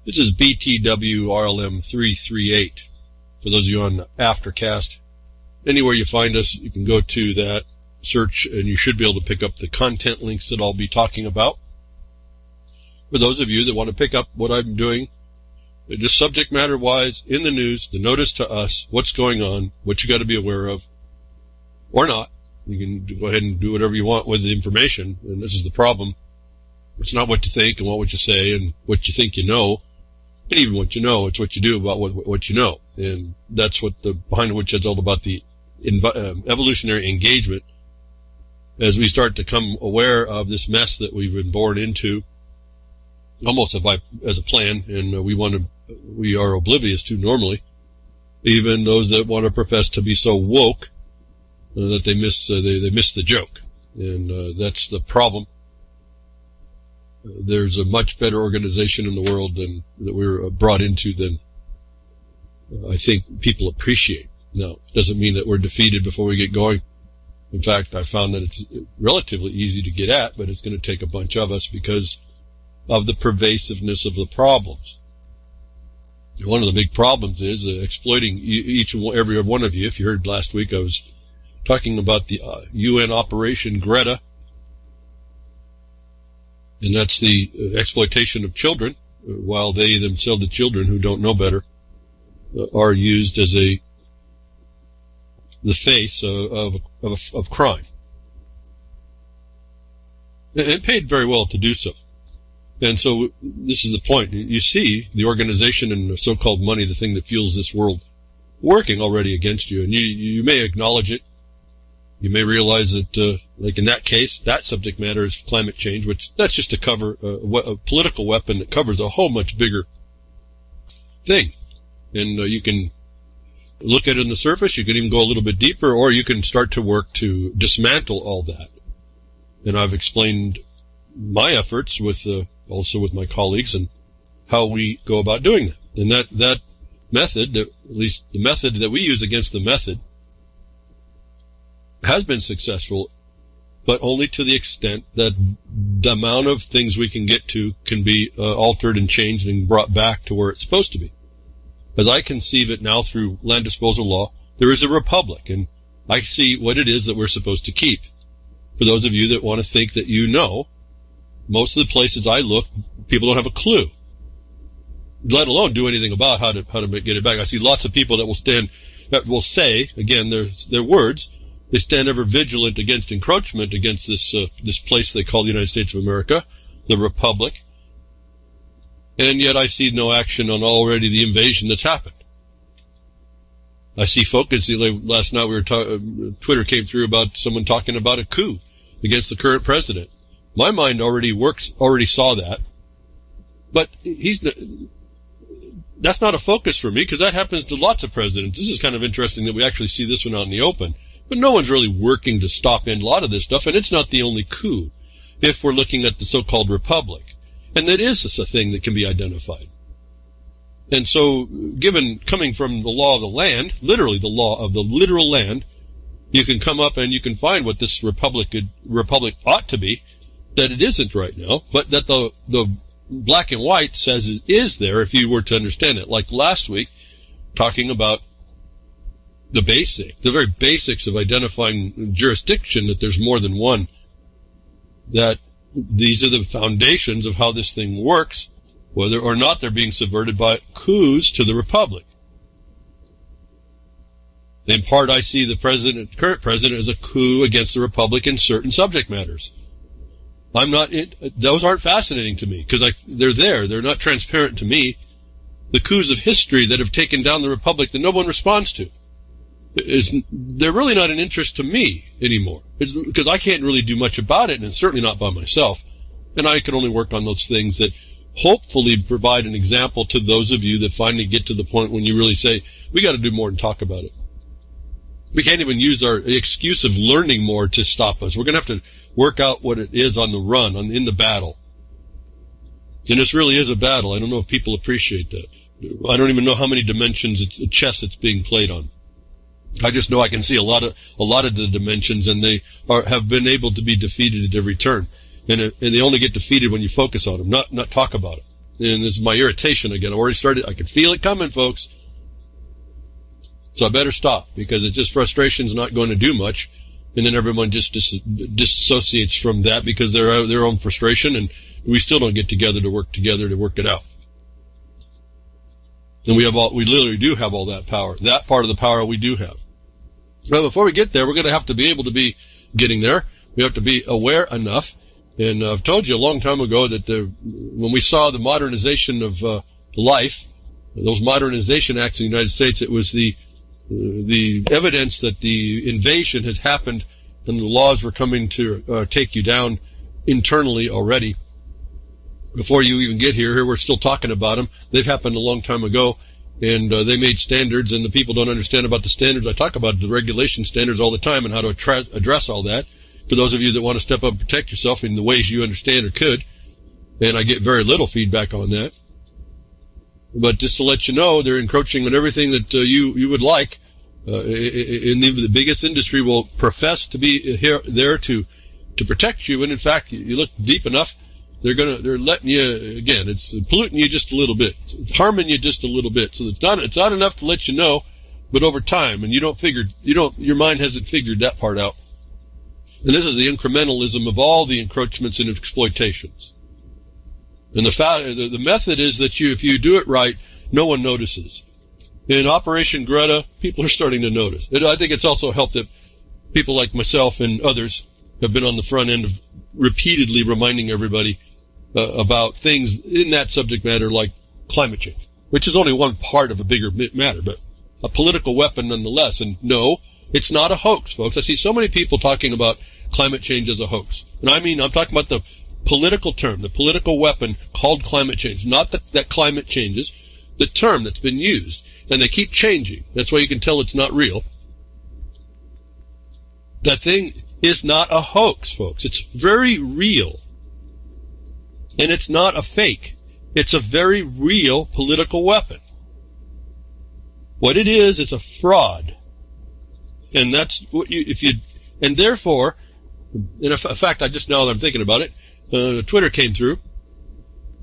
This is BTWRLM 338. For those of you on the Aftercast, anywhere you find us, you can go to that, search, and you should be able to pick up the content links that I'll be talking about. For those of you that want to pick up what I'm doing, just subject matter-wise, in the news, the notice to us, what's going on, what you got to be aware of, or not. You can go ahead and do whatever you want with the information, and this is the problem. It's not what you think and what you say and what you think you know, and even what you know, it's what you do about what you know. And that's what the Behind the Woodshed's all about, the evolutionary engagement. As we start to come aware of this mess that we've been born into, almost as a plan, and we are oblivious to normally, even those that want to profess to be so woke that they miss the joke, and that's the problem. There's a much better organization in the world than that we're brought into than I think people appreciate. Now, it doesn't mean that we're defeated before we get going. In fact, I found that it's relatively easy to get at, but it's going to take a bunch of us because of the pervasiveness of the problems. One of the big problems is exploiting each and every one of you. If you heard last week, I was talking about the UN Operation Greta, and that's the exploitation of children, while they themselves, the children who don't know better, are used as the face of crime. And paid very well to do so. And so this is the point. You see the organization and the so-called money, the thing that fuels this world, working already against you. And you may acknowledge it. You may realize that, like in that case, that subject matter is climate change, which that's just to cover a political weapon that covers a whole much bigger thing. And you can look at it on the surface, you can even go a little bit deeper, or you can start to work to dismantle all that. And I've explained my efforts also with my colleagues and how we go about doing that. And that method, at least the method that we use against the method, has been successful, but only to the extent that the amount of things we can get to can be altered and changed and brought back to where it's supposed to be. As I conceive it now through land disposal law, there is a republic, and I see what it is that we're supposed to keep. For those of you that want to think that you know, most of the places I look, people don't have a clue, let alone do anything about how to get it back. I see lots of people that will say, again, their words, they stand ever vigilant against encroachment against this place they call the United States of America, the Republic, and yet I see no action on already the invasion that's happened. I see focus. Last night Twitter came through about someone talking about a coup against the current president. My mind already saw that, but that's not a focus for me because that happens to lots of presidents. This is kind of interesting that we actually see this one out in the open. But no one's really working to stop in a lot of this stuff, and it's not the only coup if we're looking at the so-called republic. And that is a thing that can be identified. And so, coming from the law of the land, literally the law of the literal land, you can come up and you can find what this republic ought to be, that it isn't right now, but that the black and white says it is there if you were to understand it. Like last week, talking about the very basics of identifying jurisdiction, that there's more than one, that these are the foundations of how this thing works, whether or not they're being subverted by coups to the republic. In part, I see the current president as a coup against the republic in certain subject matters. Those aren't fascinating to me, because they're there. They're not transparent to me. The coups of history that have taken down the republic that no one responds to, they're really not an interest to me anymore, because I can't really do much about it, and certainly not by myself. And I can only work on those things that hopefully provide an example to those of you that finally get to the point when you really say, we got to do more than talk about it. We can't even use our excuse of learning more to stop us. We're going to have to work out what it is on the run, in the battle. And this really is a battle. I don't know if people appreciate that. I don't even know how many dimensions chess it's being played on. I just know I can see a lot of the dimensions, and they have been able to be defeated at every turn. And they only get defeated when you focus on them, not talk about it. And this is my irritation again. I already started. I can feel it coming, folks. So I better stop, because it's just frustration's not going to do much. And then everyone just disassociates from that because they're their own frustration, and we still don't get together to work it out. And we literally do have all that power. That part of the power we do have. But before we get there, we're going to have to be able to be getting there. We have to be aware enough. And I've told you a long time ago that when we saw the modernization of life, those modernization acts in the United States, it was the evidence that the invasion has happened and the laws were coming to take you down internally already. Before you even get here we're still talking about them. They've happened a long time ago, and they made standards, and the people don't understand about the standards. I talk about the regulation standards all the time and how to address all that. For those of you that want to step up and protect yourself in the ways you understand or could, and I get very little feedback on that. But just to let you know, they're encroaching on everything that you would like. In the biggest industry will profess to be there to protect you, and in fact, you look deep enough, they're letting you, again, it's polluting you just a little bit, it's harming you just a little bit. So it's not enough to let you know, but over time, and your mind hasn't figured that part out. And this is the incrementalism of all the encroachments and exploitations. And the method is that if you do it right, no one notices. In Operation Greta, people are starting to notice. And I think it's also helped that people like myself and others have been on the front end of repeatedly reminding everybody about things in that subject matter like climate change, which is only one part of a bigger matter, but a political weapon nonetheless. And no, it's not a hoax, folks. I see so many people talking about climate change as a hoax. And I'm talking about the political term, the political weapon called climate change. Not that climate changes, the term that's been used. And they keep changing. That's why you can tell it's not real. That thing is not a hoax, folks. It's very real. And it's not a fake. It's a very real political weapon. What it is a fraud. And that's what and therefore, in fact, now that I'm thinking about it, Twitter came through,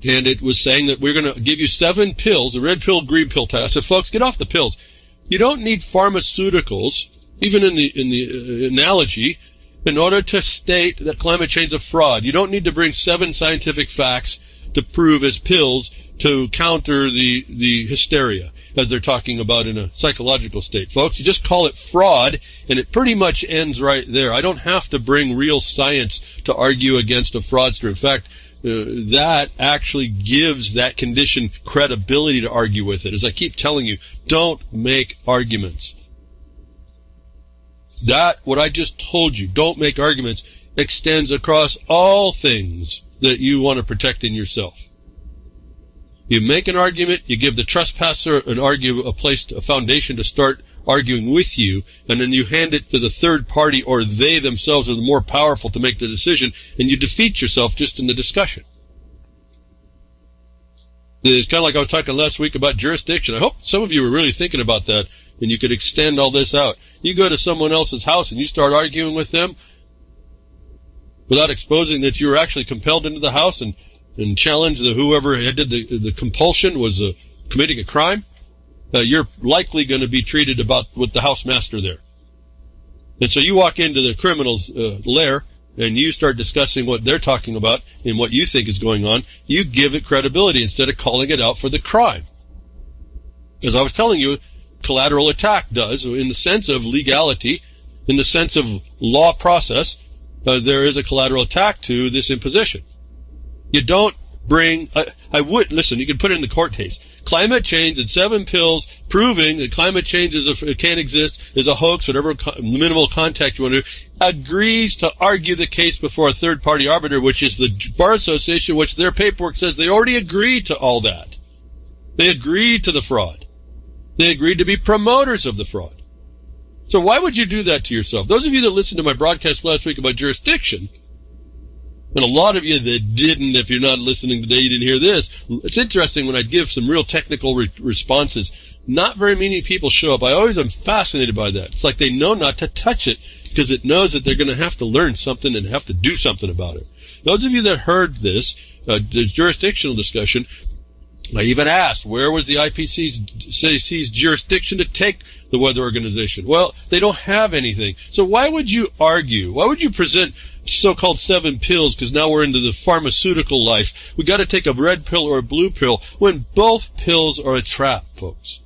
and it was saying that we're going to give you 7 pills, a red pill, green pill test. So folks, get off the pills. You don't need pharmaceuticals, even in the analogy, in order to state that climate change is a fraud. You don't need to bring 7 scientific facts to prove as pills to counter the hysteria, as they're talking about in a psychological state. Folks, you just call it fraud, and it pretty much ends right there. I don't have to bring real science to argue against a fraudster. In fact, that actually gives that condition credibility to argue with it. As I keep telling you, don't make arguments. What I just told you, don't make arguments, extends across all things that you want to protect in yourself. You make an argument, you give the trespasser a foundation to start arguing with you, and then you hand it to the third party, or they themselves are the more powerful to make the decision, and you defeat yourself just in the discussion. It's kind of like I was talking last week about jurisdiction. I hope some of you were really thinking about that, and you could extend all this out. You go to someone else's house and you start arguing with them without exposing that you were actually compelled into the house and challenge whoever did the compulsion was committing a crime. You're likely going to be treated with the housemaster there. And so you walk into the criminal's lair and you start discussing what they're talking about and what you think is going on. You give it credibility instead of calling it out for the crime. As I was telling you, collateral attack does, in the sense of legality, in the sense of law process, there is a collateral attack to this imposition. You don't bring... listen, you can put it in the court case. Climate change and 7 pills proving that climate change can't exist, is a hoax, whatever minimal contact you want to do, agrees to argue the case before a third-party arbiter, which is the Bar Association, which their paperwork says they already agreed to all that. They agreed to the fraud. They agreed to be promoters of the fraud. So why would you do that to yourself? Those of you that listened to my broadcast last week about jurisdiction, and a lot of you that didn't, if you're not listening today, you didn't hear this. It's interesting when I give some real technical responses, not very many people show up. I always am fascinated by that. It's like they know not to touch it because it knows that they're going to have to learn something and have to do something about it. Those of you that heard this, the jurisdictional discussion, I even asked, where was the IPCC's jurisdiction to take the Weather Organization? Well, they don't have anything. So why would you argue? Why would you present so-called 7 pills, because now we're into the pharmaceutical life? We got to take a red pill or a blue pill, when both pills are a trap, folks.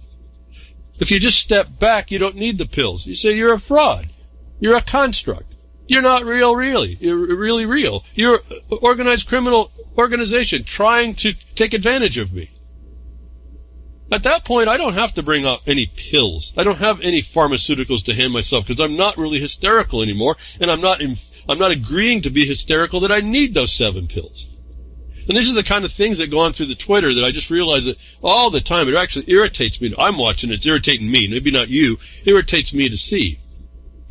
If you just step back, you don't need the pills. You say you're a fraud. You're a construct. You're not real, really. You're really real. You're an organized criminal organization trying to take advantage of me. At that point, I don't have to bring up any pills. I don't have any pharmaceuticals to hand myself, because I'm not really hysterical anymore, and I'm not agreeing to be hysterical that I need those 7 pills. And these are the kind of things that go on through the Twitter that I just realize that all the time. It actually irritates me. I'm watching it. It's irritating me. Maybe not you. It irritates me to see.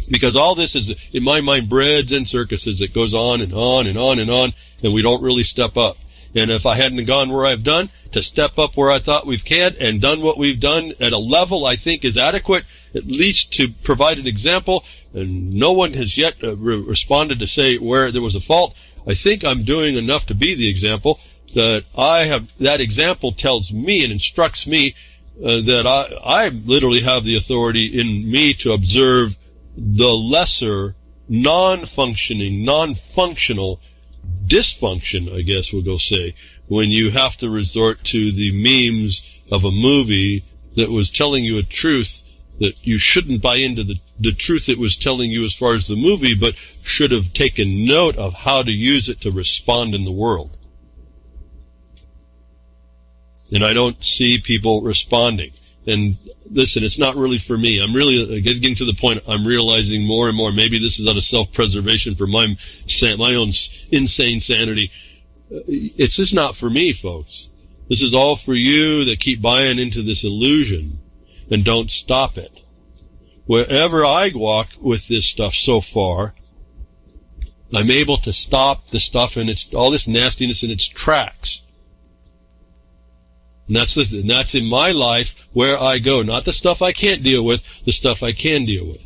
Because all this is, in my mind, breads and circuses. It goes on and on and on and on, and we don't really step up. And if I hadn't gone where I've done, to step up where I thought we've can and done what we've done at a level I think is adequate, at least to provide an example, and no one has yet responded to say where there was a fault, I think I'm doing enough to be the example that that example tells me and instructs me that I literally have the authority in me to observe the lesser, non-functional dysfunction, I guess we'll go say, when you have to resort to the memes of a movie that was telling you a truth that you shouldn't buy into the truth it was telling you as far as the movie, but should have taken note of how to use it to respond in the world. And I don't see people responding. And listen, it's not really for me. I'm really getting to the point I'm realizing more and more, maybe this is out of self-preservation for my own insane sanity. It's just not for me, folks. This is all for you that keep buying into this illusion and don't stop it. Wherever I walk with this stuff so far, I'm able to stop the stuff and all this nastiness in its tracks. And that's in my life where I go. Not the stuff I can't deal with, the stuff I can deal with.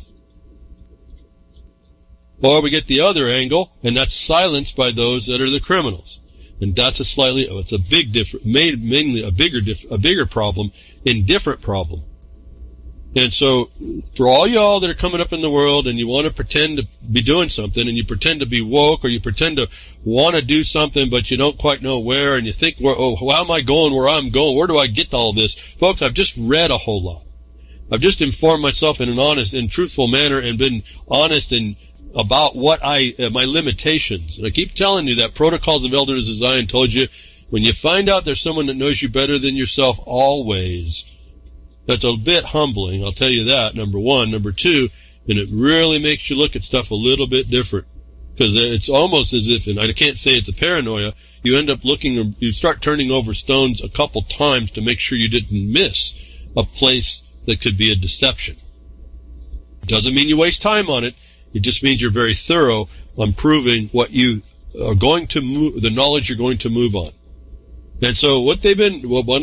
Or we get the other angle, and that's silenced by those that are the criminals. And that's it's a big difference, mainly a bigger problem, indifferent problem. And so, for all y'all that are coming up in the world and you want to pretend to be doing something, and you pretend to be woke, or you pretend to want to do something, but you don't quite know where, and you think, how am I going where I'm going? Where do I get all this? Folks, I've just read a whole lot. I've just informed myself in an honest and truthful manner and been honest about what my limitations. And I keep telling you that Protocols of Elders of Zion told you, when you find out there's someone that knows you better than yourself, always. That's a bit humbling, I'll tell you that, number one. Number two, and it really makes you look at stuff a little bit different. Because it's almost as if, and I can't say it's a paranoia, you end up you start turning over stones a couple times to make sure you didn't miss a place that could be a deception. It doesn't mean you waste time on it. It just means you're very thorough on proving what you are going to move, the knowledge you're going to move on. And so one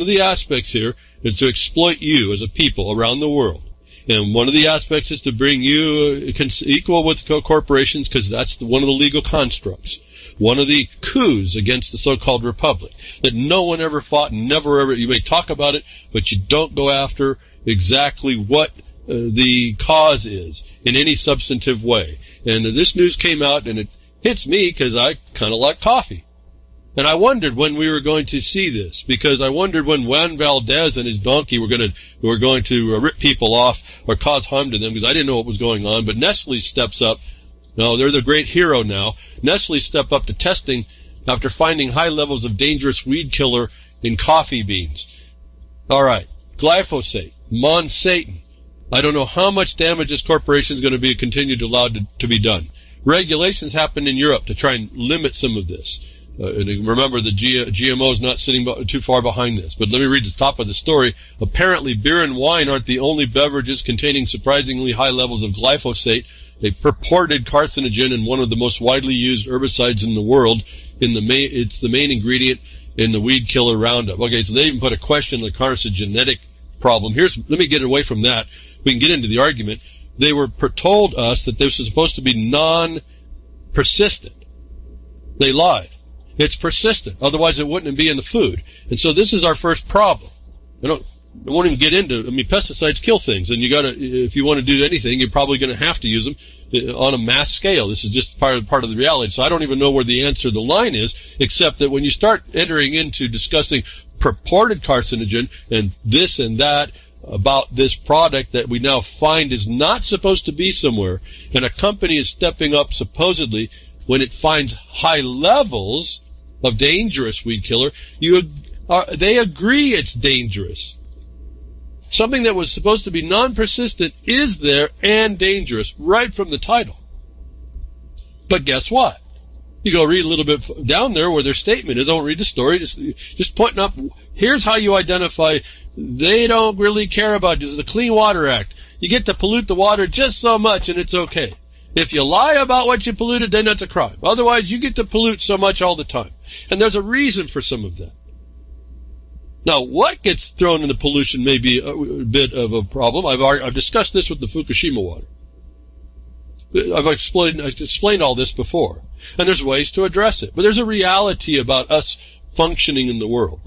of the aspects here is to exploit you as a people around the world. And one of the aspects is to bring you equal with corporations, because that's one of the legal constructs. One of the coups against the so-called republic that no one ever fought, never ever. You may talk about it, but you don't go after exactly what the cause is in any substantive way. And this news came out, and it hits me because I kind of like coffee. And I wondered when we were going to see this, because I wondered when Juan Valdez and his donkey were going to rip people off or cause harm to them, because I didn't know what was going on. But Nestle steps up. No, they're the great hero now. Nestle stepped up to testing after finding high levels of dangerous weed killer in coffee beans. All right, glyphosate, MonSatan. I don't know how much damage this corporation is going to be continued allowed to be done. Regulations happened in Europe to try and limit some of this. And remember, the GMO is not sitting too far behind this. But let me read the top of the story. Apparently, beer and wine aren't the only beverages containing surprisingly high levels of glyphosate, a purported carcinogen and one of the most widely used herbicides in the world. It's the main ingredient in the weed killer Roundup. Okay, so they even put a question on the carcinogenetic problem. Let me get away from that. We can get into the argument. They told us that this was supposed to be non-persistent. They lied. It's persistent. Otherwise, it wouldn't be in the food. And so this is our first problem. I won't even get into, pesticides kill things, and if you want to do anything, you're probably going to have to use them on a mass scale. This is just part of the reality. So I don't even know where the answer to the line is, except that when you start entering into discussing purported carcinogen and this and that about this product that we now find is not supposed to be somewhere, and a company is stepping up supposedly when it finds high levels of dangerous weed killer, they agree it's dangerous. Something that was supposed to be non-persistent is there and dangerous right from the title. But guess what? You go read a little bit down there where their statement is. Don't read the story. Just pointing up. Here's how you identify. They don't really care about it. The Clean Water Act. You get to pollute the water just so much and it's okay. If you lie about what you polluted, then that's a crime. Otherwise, you get to pollute so much all the time. And there's a reason for some of that. Now, what gets thrown in the pollution may be a bit of a problem. I've discussed this with the Fukushima water. I've explained all this before. And there's ways to address it. But there's a reality about us functioning in the world.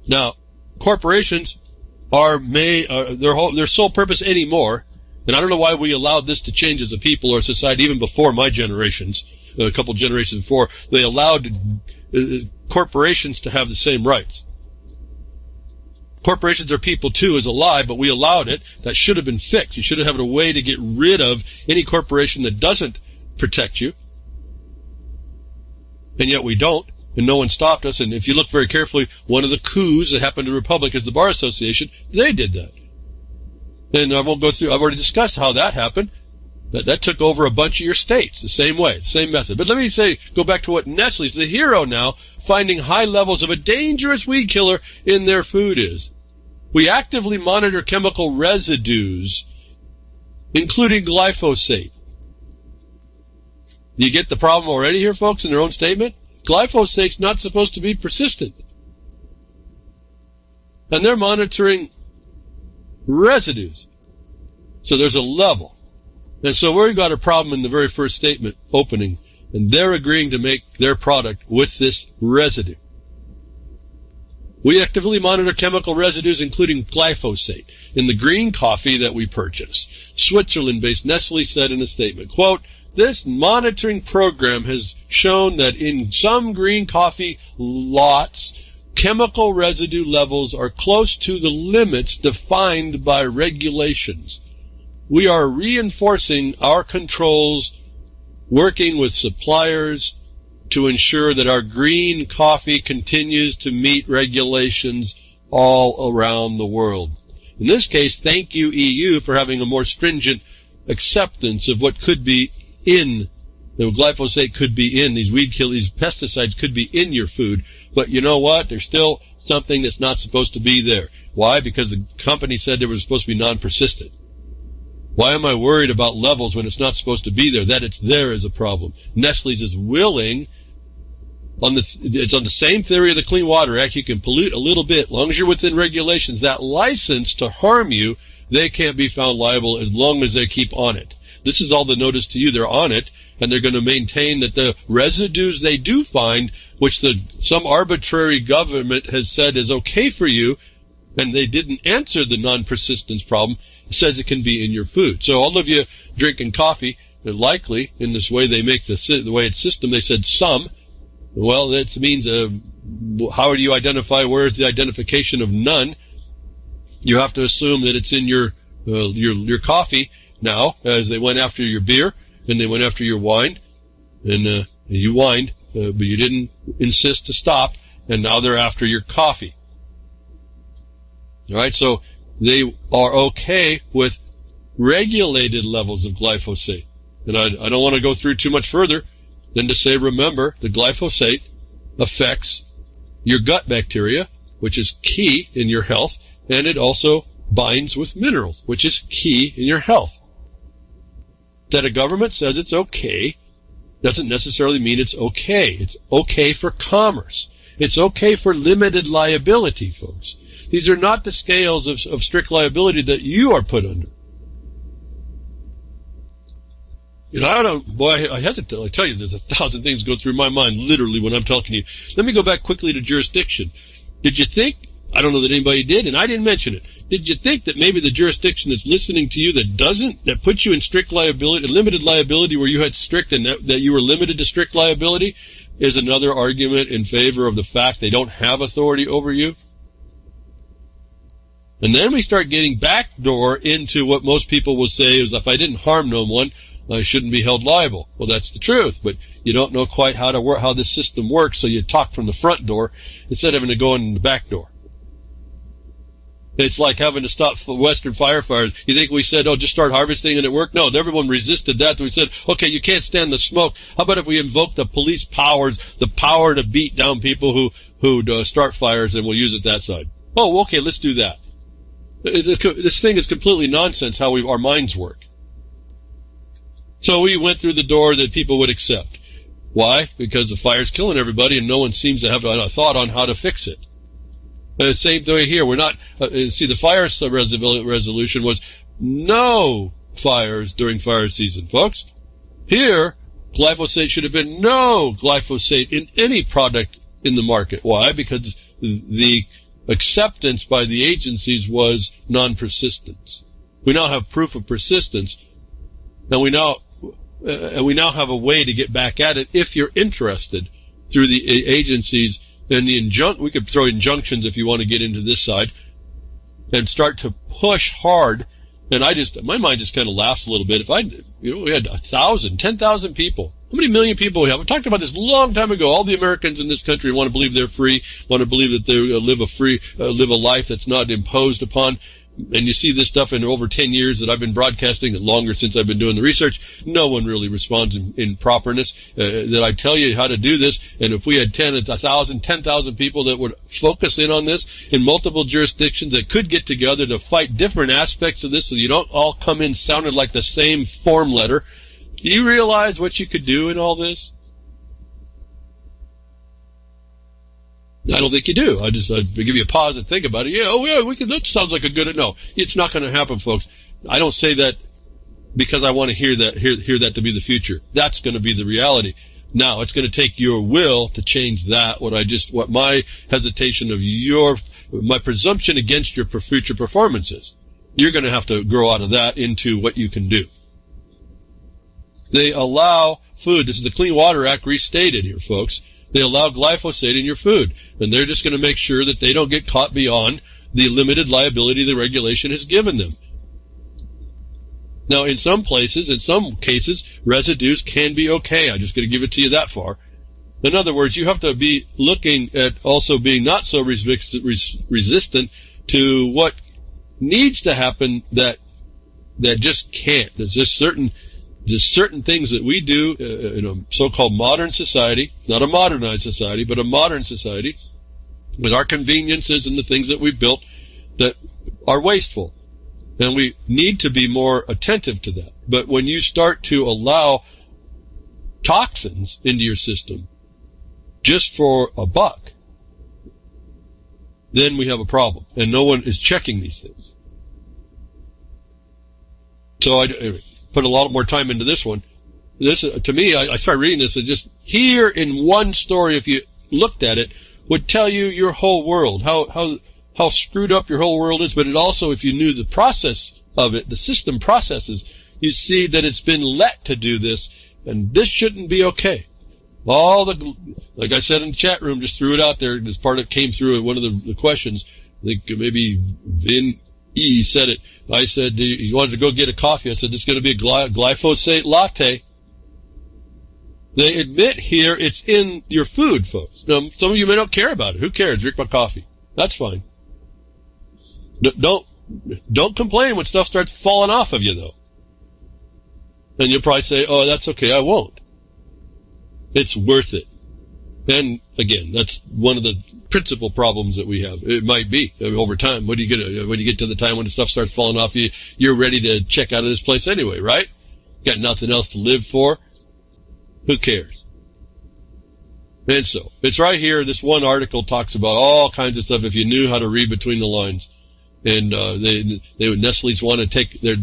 Now, corporations their sole purpose anymore, and I don't know why we allowed this to change as a people or society even before my generations, a couple generations before, they allowed corporations to have the same rights. Corporations are people too is a lie, but we allowed it. That should have been fixed. You should have had a way to get rid of any corporation that doesn't protect you. And yet we don't, and no one stopped us. And if you look very carefully, one of the coups that happened to the Republic is the Bar Association. They did that. And I won't go through, I've already discussed how that happened. That took over a bunch of your states the same way, same method. But let me go back to what Nestle's the hero now, finding high levels of a dangerous weed killer in their food is. We actively monitor chemical residues, including glyphosate. Do you get the problem already here, folks, in their own statement? Glyphosate's not supposed to be persistent. And they're monitoring residues. So there's a level. And so we've got a problem in the very first statement opening, and they're agreeing to make their product with this residue. We actively monitor chemical residues, including glyphosate, in the green coffee that we purchase. Switzerland-based Nestle said in a statement, quote, "This monitoring program has shown that in some green coffee lots, chemical residue levels are close to the limits defined by regulations. We are reinforcing our controls, working with suppliers to ensure that our green coffee continues to meet regulations all around the world." In this case, thank you, EU, for having a more stringent acceptance of what could be in, the glyphosate could be in, these pesticides could be in your food. But you know what? There's still something that's not supposed to be there. Why? Because the company said they were supposed to be non-persistent. Why am I worried about levels when it's not supposed to be there? That it's there is a problem. Nestle's is willing, it's on the same theory of the Clean Water Act. You can pollute a little bit, as long as you're within regulations. That license to harm you, they can't be found liable as long as they keep on it. This is all the notice to you. They're on it, and they're going to maintain that the residues they do find, which some arbitrary government has said is okay for you, and they didn't answer the non-persistence problem, says it can be in your food. So all of you drinking coffee, likely, in this way they make the way it's system, they said some. Well, that means, how do you identify, where's the identification of none? You have to assume that it's in your coffee now, as they went after your beer, and they went after your wine, and you whined, but you didn't insist to stop, and now they're after your coffee. All right, so they are okay with regulated levels of glyphosate. And I don't want to go through too much further than to say, remember, the glyphosate affects your gut bacteria, which is key in your health, and it also binds with minerals, which is key in your health. That a government says it's okay doesn't necessarily mean it's okay. It's okay for commerce. It's okay for limited liability, folks. These are not the scales of strict liability that you are put under. I hesitate. I tell you, there's 1,000 things go through my mind, literally, when I'm talking to you. Let me go back quickly to jurisdiction. Did you think, I don't know that anybody did, and I didn't mention it, did you think that maybe the jurisdiction that's listening to you that puts you in strict liability, limited liability where you had strict and that you were limited to strict liability is another argument in favor of the fact they don't have authority over you? And then we start getting backdoor into what most people will say is, if I didn't harm no one, I shouldn't be held liable. Well, that's the truth, but you don't know quite how this system works, so you talk from the front door instead of having to go in the back door. It's like having to stop Western firefighters. You think we said, just start harvesting and it worked? No, everyone resisted that. We said, okay, you can't stand the smoke. How about if we invoke the police powers, the power to beat down people who start fires, and we'll use it that side? Oh, okay, let's do that. This thing is completely nonsense how our minds work. So we went through the door that people would accept. Why? Because the fire's killing everybody and no one seems to have a thought on how to fix it. The same way here. We're not, the fire resolution was no fires during fire season, folks. Here, glyphosate should have been no glyphosate in any product in the market. Why? Because the acceptance by the agencies was non-persistence. We now have proof of persistence, and we now have a way to get back at it if you're interested through the agencies. And we could throw injunctions if you want to get into this side and start to push hard. And my mind just kind of laughs a little bit. We had 1,000, 10,000 people. How many million people we have? We talked about this a long time ago. All the Americans in this country want to believe they're free, want to believe that they live a life that's not imposed upon. And you see this stuff in over 10 years that I've been broadcasting, and longer since I've been doing the research. No one really responds in properness. That I tell you how to do this, and if we had 10,000 people that would focus in on this in multiple jurisdictions that could get together to fight different aspects of this so you don't all come in sounding like the same form letter, do you realize what you could do in all this? I don't think you do. I'd give you a pause and think about it. That sounds like a good. No, it's not going to happen, folks. I don't say that because I want to hear that to be the future. That's going to be the reality. Now, it's going to take your will to change that. What my hesitation of my presumption against your future performance is. You're going to have to grow out of that into what you can do. They allow food. This is the Clean Water Act restated here, folks. They allow glyphosate in your food, and they're just going to make sure that they don't get caught beyond the limited liability the regulation has given them. Now, in some cases, residues can be okay. I'm just going to give it to you that far. In other words, you have to be looking at also being not so resistant to what needs to happen that just can't. There's just certain things that we do in a so-called modern society, not a modernized society, but a modern society, with our conveniences and the things that we've built that are wasteful. And we need to be more attentive to that. But when you start to allow toxins into your system just for a buck, then we have a problem. And no one is checking these things. So put a lot more time into this one. This, to me, I started reading this, and just here in one story, if you looked at it, would tell you your whole world, how screwed up your whole world is. But it also, if you knew the process of it, the system processes, you see that it's been let to do this, and this shouldn't be okay. Like I said in the chat room, just threw it out there. This part that came through in one of the questions. I think maybe Vin E said it. I said, you wanted to go get a coffee. I said, it's going to be a glyphosate latte. They admit here it's in your food, folks. Now, some of you may not care about it. Who cares? Drink my coffee. That's fine. Don't complain when stuff starts falling off of you, though. And you'll probably say, oh, that's okay, I won't. It's worth it. And, again, that's one of the principal problems that we have. It might be over time. When you get to the time when the stuff starts falling off you, you're ready to check out of this place anyway, right? Got nothing else to live for. Who cares? And so it's right here. This one article talks about all kinds of stuff. If you knew how to read between the lines, and Nestle's want to take. They're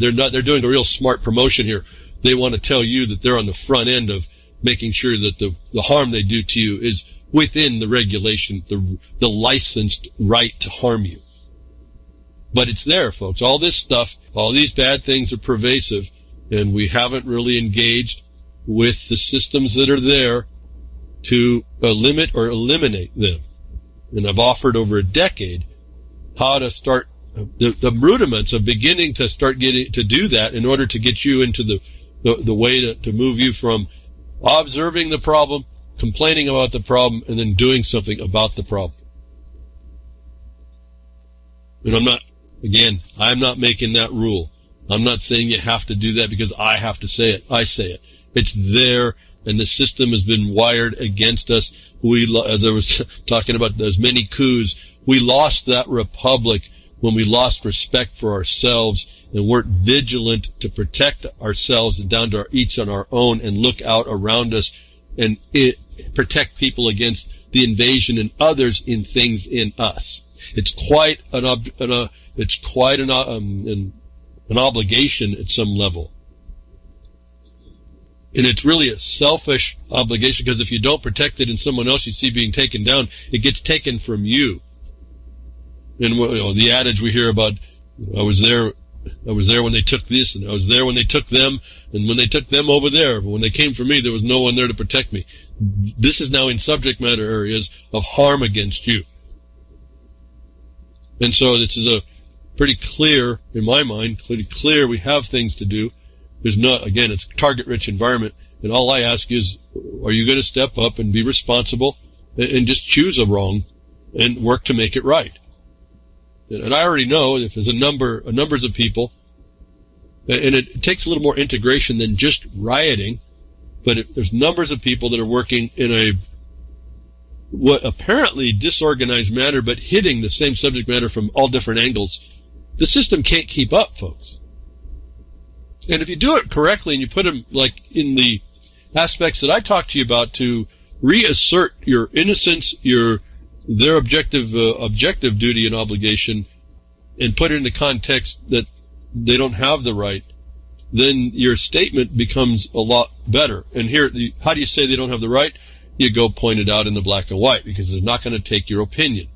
doing a real smart promotion here. they want to tell you that they're on the front end of making sure that the harm they do to you is within the regulation, the licensed right to harm you. But it's there, folks. All this stuff, all these bad things are pervasive, and we haven't really engaged with the systems that are there to limit or eliminate them. And I've offered over a decade how to start the rudiments of beginning to start getting to do that in order to get you into the way to move you from observing the problem, complaining about the problem, and then doing something about the problem. And I'm not making that rule. I'm not saying you have to do that because I have to say it. I say it. It's there, and the system has been wired against us. As I was talking about those many coups, we lost that republic when we lost respect for ourselves and weren't vigilant to protect ourselves and down to each on our own and look out around us and protect people against the invasion and others in things in us. It's quite an obligation at some level. And it's really a selfish obligation, because if you don't protect it and someone else you see being taken down, it gets taken from you. And the adage we hear about, I was there when they took this, and I was there when they took them, and when they took them over there, but when they came for me, there was no one there to protect me. This is now in subject matter areas of harm against you. And so this is a pretty clear, in my mind, pretty clear we have things to do. There's not, again, it's a target-rich environment, and all I ask is, are you going to step up and be responsible and just choose a wrong and work to make it right? And I already know if there's numbers of people, and it takes a little more integration than just rioting, but there's numbers of people that are working in what apparently disorganized manner, but hitting the same subject matter from all different angles. The system can't keep up, folks. And if you do it correctly and you put them like in the aspects that I talked to you about to reassert your innocence, their objective duty and obligation, and put it in the context that they don't have the right, then your statement becomes a lot better. And here, how do you say they don't have the right? You go point it out in the black and white, because they're not going to take your opinion.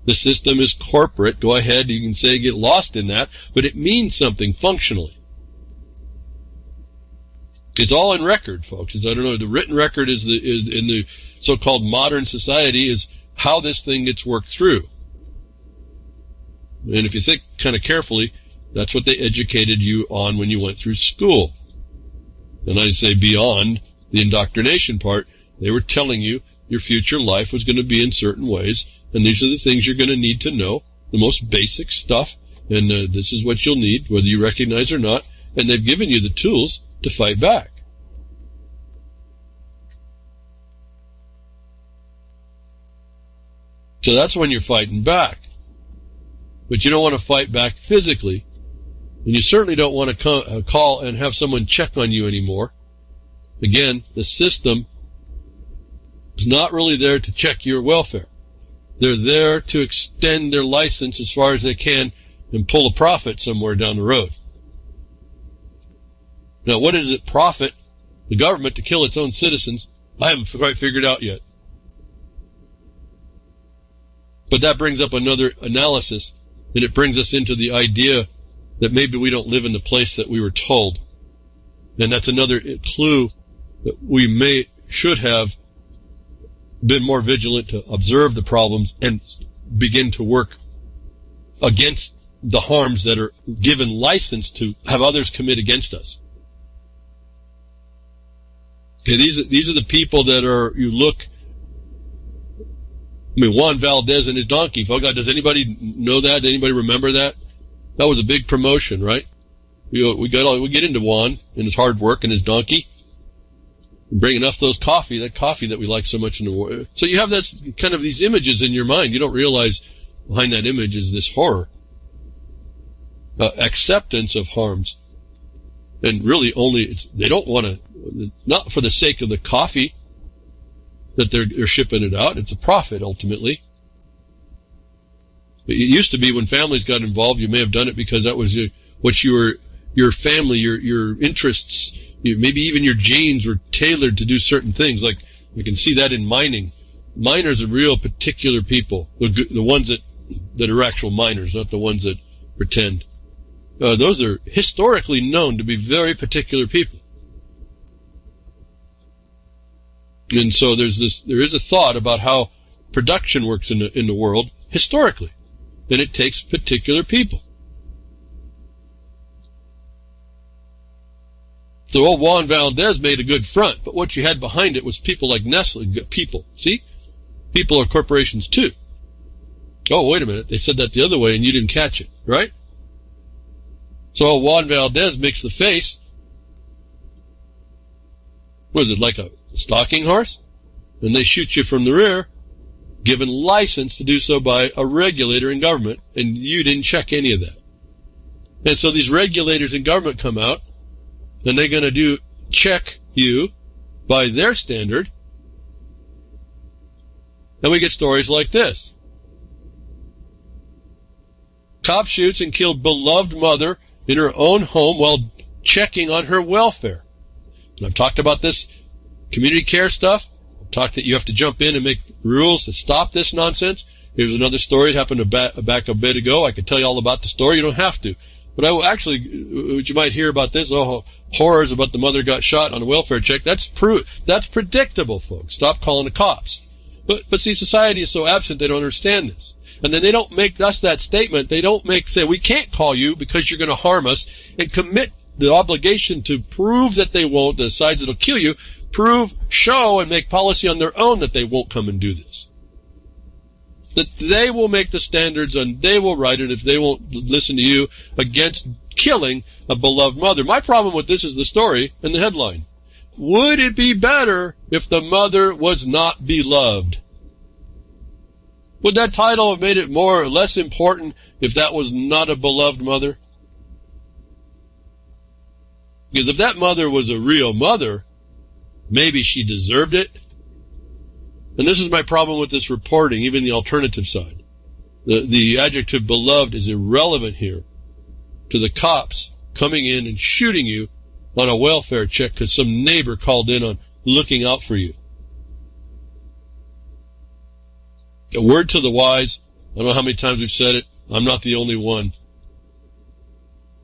The system is corporate. Go ahead, you can say get lost in that, but it means something functionally. It's all in record, folks. I don't know, the written record is in the so-called modern society is how this thing gets worked through. And if you think kind of carefully, that's what they educated you on when you went through school. And I say beyond the indoctrination part, they were telling you your future life was going to be in certain ways, and these are the things you're going to need to know, the most basic stuff, and this is what you'll need, whether you recognize or not, and they've given you the tools to fight back. So that's when you're fighting back. But you don't want to fight back physically, and you certainly don't want to call and have someone check on you anymore. Again, the system is not really there to check your welfare. They're there to extend their license as far as they can and pull a profit somewhere down the road. Now, what does it profit the government to kill its own citizens? I haven't quite figured out yet. But that brings up another analysis, and it brings us into the idea that maybe we don't live in the place that we were told. And that's another clue that we should have been more vigilant to observe the problems and begin to work against the harms that are given license to have others commit against us. Okay, these are the people that are, you look, Juan Valdez and his donkey. Does anybody know that? Does anybody remember that? That was a big promotion, right? We get into Juan and his hard work and his donkey. Bringing us that coffee that we like so much in the war. So you have that kind of these images in your mind. You don't realize behind that image is this horror. Acceptance of harms. And really they don't want to, not for the sake of the coffee that they're shipping it out. It's a profit, ultimately. It used to be when families got involved, you may have done it because that was your family, your interests maybe even your genes were tailored to do certain things. Like, we can see that in mining. Miners are real particular people. The ones that are actual miners, not the ones that pretend. Those are historically known to be very particular people. And so there is a thought about how production works in the world historically. And it takes particular people. So old Juan Valdez made a good front, but what you had behind it was people like Nestle. People. See? People are corporations too. Oh, wait a minute. They said that the other way and you didn't catch it, right? So old Juan Valdez makes the face. What is it, like a stalking horse? And they shoot you from the rear, given license to do so by a regulator in government, and you didn't check any of that. And so these regulators in government come out, and they're going to check you by their standard, and we get stories like this. Cop shoots and killed beloved mother in her own home while checking on her welfare. And I've talked about this community care stuff. I've talked that you have to jump in and make rules to stop this nonsense. Here's another story that happened back a bit ago. I could tell you all about the story. You don't have to. But I will actually, you might hear about this, horrors about the mother got shot on a welfare check. That's predictable, folks. Stop calling the cops. But see, society is so absent they don't understand this. And then they don't make us that statement. They don't say, we can't call you because you're going to harm us, and commit the obligation to prove that they won't, the sides that'll kill you, show and make policy on their own that they won't come and do this. That they will make the standards and they will write it if they won't listen to you against killing a beloved mother. My problem with this is the story and the headline. Would it be better if the mother was not beloved? Would that title have made it more or less important if that was not a beloved mother? Because if that mother was a real mother, maybe she deserved it. And this is my problem with this reporting, even the alternative side. The adjective beloved is irrelevant here to the cops coming in and shooting you on a welfare check because some neighbor called in on looking out for you. A word to the wise. I don't know how many times we've said it. I'm not the only one.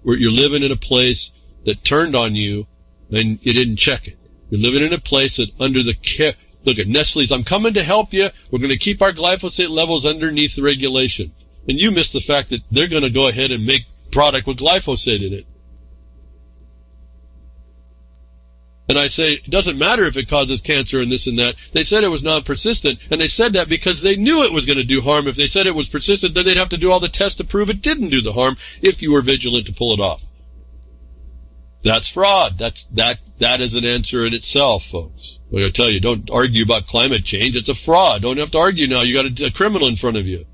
Where you're living in a place that turned on you and you didn't check it. You're living in a place that under the care. Look at Nestle's, I'm coming to help you. We're going to keep our glyphosate levels underneath the regulation. And you miss the fact that they're going to go ahead and make product with glyphosate in it. And I say, it doesn't matter if it causes cancer and this and that. They said it was non-persistent, and they said that because they knew it was going to do harm. If they said it was persistent, then they'd have to do all the tests to prove it didn't do the harm if you were vigilant to pull it off. That's fraud. That is an answer in itself, folks. Like I tell you, don't argue about climate change. It's a fraud. Don't have to argue now. You got a criminal in front of you.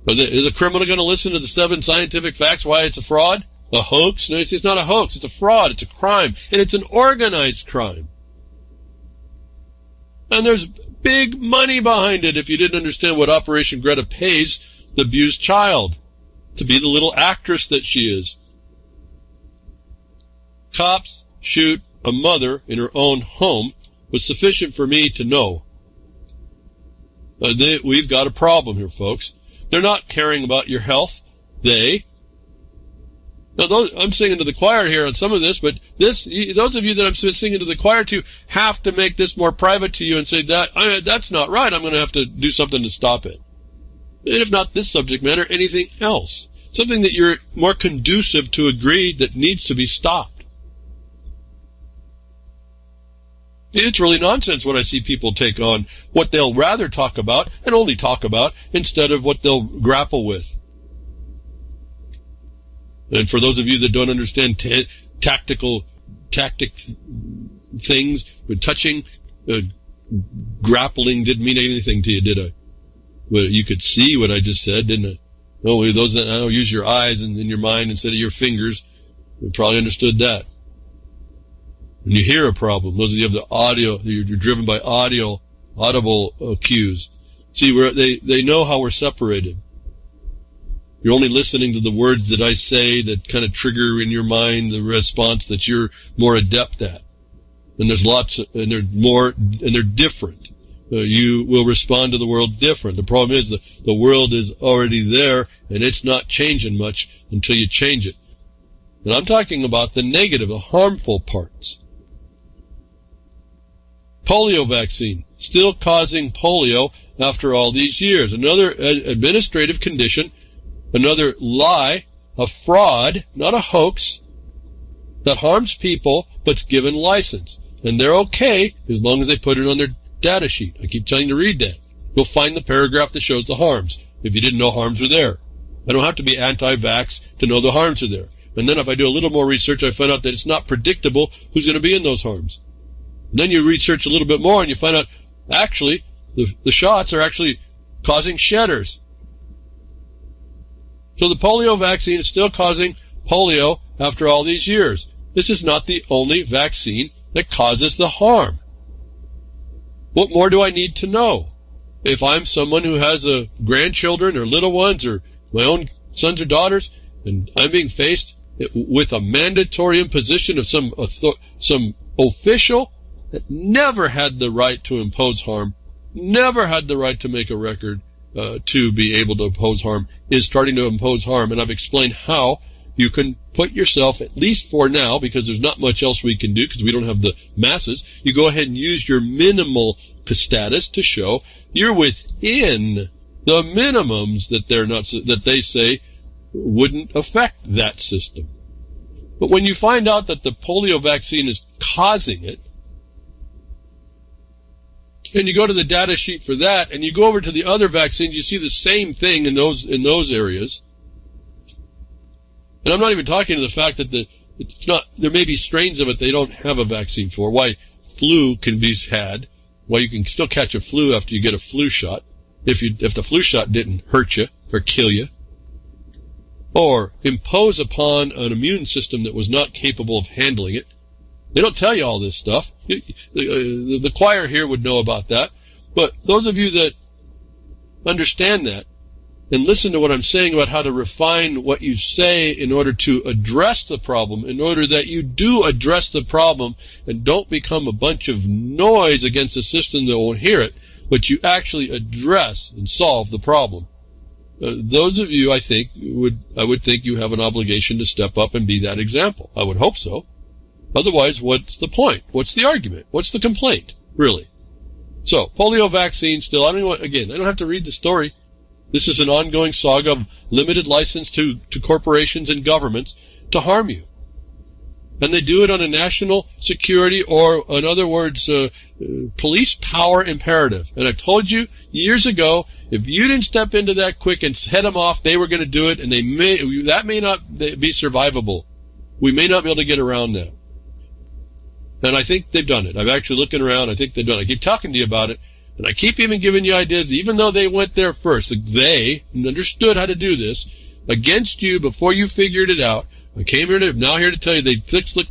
Is a criminal going to listen to the 7 scientific facts why it's a fraud? A hoax? No, it's not a hoax. It's a fraud. It's a crime. And it's an organized crime. And there's big money behind it if you didn't understand what Operation Greta pays the abused child to be the little actress that she is. Cops shoot a mother in her own home was sufficient for me to know. We've got a problem here, folks. They're not caring about your health. I'm singing to the choir here on some of this, but those of you that I'm singing to the choir to have to make this more private to you and say that's not right. I'm going to have to do something to stop it. And if not this subject matter, anything else. Something that you're more conducive to agree that needs to be stopped. It's really nonsense when I see people take on what they'll rather talk about and only talk about instead of what they'll grapple with. And for those of you that don't understand tactic things, with touching, grappling didn't mean anything to you, did I? Well, you could see what I just said, didn't it? No, those that use your eyes and in your mind instead of your fingers, you probably understood that. When you hear a problem, those of you have the audio, you're driven by audible cues. See, they know how we're separated. You're only listening to the words that I say that kind of trigger in your mind the response that you're more adept at. And there's lots, and they're different. You will respond to the world different. The problem is the world is already there, and it's not changing much until you change it. And I'm talking about the negative, the harmful parts. Polio vaccine, still causing polio after all these years. Another administrative condition, another lie, a fraud, not a hoax, that harms people but's given license. And they're okay as long as they put it on their data sheet. I keep telling you to read that. You'll find the paragraph that shows the harms, if you didn't know harms were there. I don't have to be anti-vax to know the harms are there. And then if I do a little more research, I find out that it's not predictable who's going to be in those harms. And then you research a little bit more and you find out, actually, the shots are actually causing shedders. So the polio vaccine is still causing polio after all these years. This is not the only vaccine that causes the harm. What more do I need to know? If I'm someone who has grandchildren or little ones or my own sons or daughters, and I'm being faced with a mandatory imposition of some official that never had the right to impose harm, never had the right to make a record to be able to impose harm, is starting to impose harm. And I've explained how you can put yourself, at least for now, because there's not much else we can do because we don't have the masses, you go ahead and use your minimal status to show you're within the minimums that they say wouldn't affect that system. But when you find out that the polio vaccine is causing it, and you go to the data sheet for that, and you go over to the other vaccines, you see the same thing in those areas. And I'm not even talking to the fact that there may be strains of it they don't have a vaccine for. Why flu can be had, why you can still catch a flu after you get a flu shot, if the flu shot didn't hurt you or kill you, or impose upon an immune system that was not capable of handling it. They don't tell you all this stuff. The choir here would know about that. But those of you that understand that and listen to what I'm saying about how to refine what you say in order to address the problem, in order that you do address the problem and don't become a bunch of noise against a system that won't hear it, but you actually address and solve the problem. Those of you, I would think you have an obligation to step up and be that example. I would hope so. Otherwise, what's the point? What's the argument? What's the complaint, really? So, polio vaccine still, I don't have to read the story. This is an ongoing saga of limited license to corporations and governments to harm you. And they do it on a national security or, in other words, police power imperative. And I told you years ago, if you didn't step into that quick and head them off, they were going to do it, and that may not be survivable. We may not be able to get around that. And I think they've done it. I'm actually looking around. I think they've done it. I keep talking to you about it. And I keep even giving you ideas, even though they went there first. They understood how to do this against you before you figured it out. I came here to tell you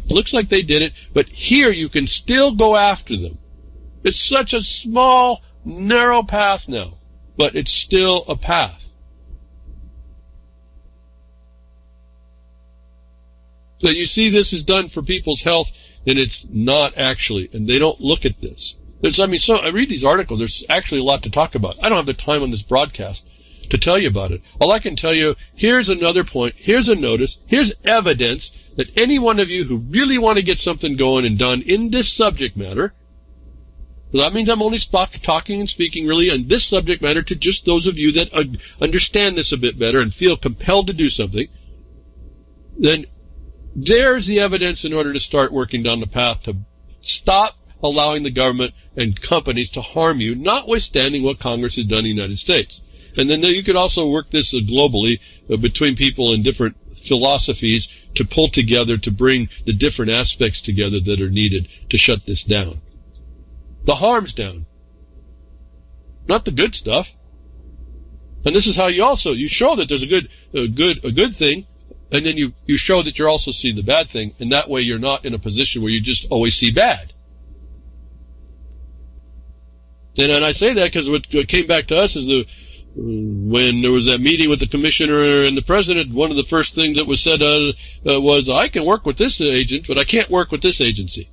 looks like they did it, but here you can still go after them. It's such a small, narrow path now, but it's still a path. So you see this is done for people's health, and it's not actually, and they don't look at this. So I read these articles, there's actually a lot to talk about. I don't have the time on this broadcast to tell you about it. All I can tell you, here's another point, here's a notice, here's evidence that any one of you who really want to get something going and done in this subject matter, so that means I'm only talking and speaking really on this subject matter to just those of you that understand this a bit better and feel compelled to do something, then there's the evidence in order to start working down the path to stop allowing the government and companies to harm you, notwithstanding what Congress has done in the United States. And then you could also work this globally between people in different philosophies to pull together, to bring the different aspects together that are needed to shut this down. The harm's down, not the good stuff. And this is how you show that there's a good thing, and then you show that you're also seeing the bad thing, and that way you're not in a position where you just always see bad. And I say that because what came back to us is when there was that meeting with the commissioner and the president, one of the first things that was said was, I can work with this agent, but I can't work with this agency.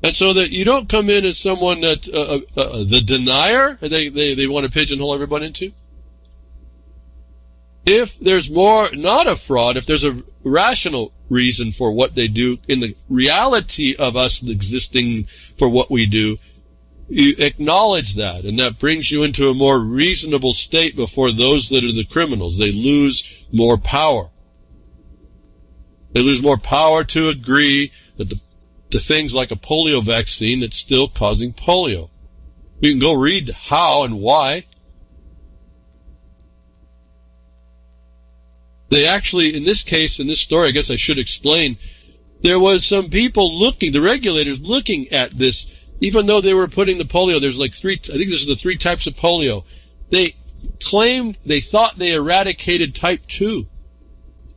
And so that you don't come in as someone that, the denier, they want to pigeonhole everyone into. If there's not a fraud, if there's a rational reason for what they do in the reality of us existing for what we do, you acknowledge that, and that brings you into a more reasonable state before those that are the criminals. They lose more power. They lose more power to agree that the things like a polio vaccine that's still causing polio. You can go read how and why. They actually, in this case, in this story, I guess I should explain, there was some people looking, the regulators looking at this, even though they were putting the polio, there's like I think this is the 3 types of polio. They claimed, they thought they eradicated type 2.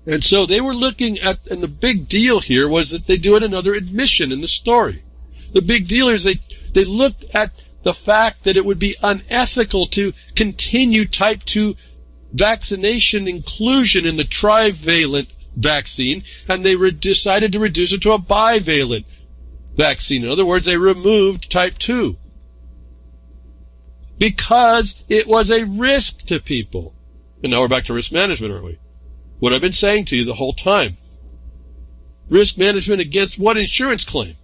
And so they were looking at, and the big deal here was that they do another admission in the story. The big deal is they looked at the fact that it would be unethical to continue type 2 vaccination inclusion in the trivalent vaccine, and they decided to reduce it to a bivalent vaccine. In other words, they removed type 2 because it was a risk to people. And now we're back to risk management, aren't we? What I've been saying to you the whole time. Risk management against what insurance claim?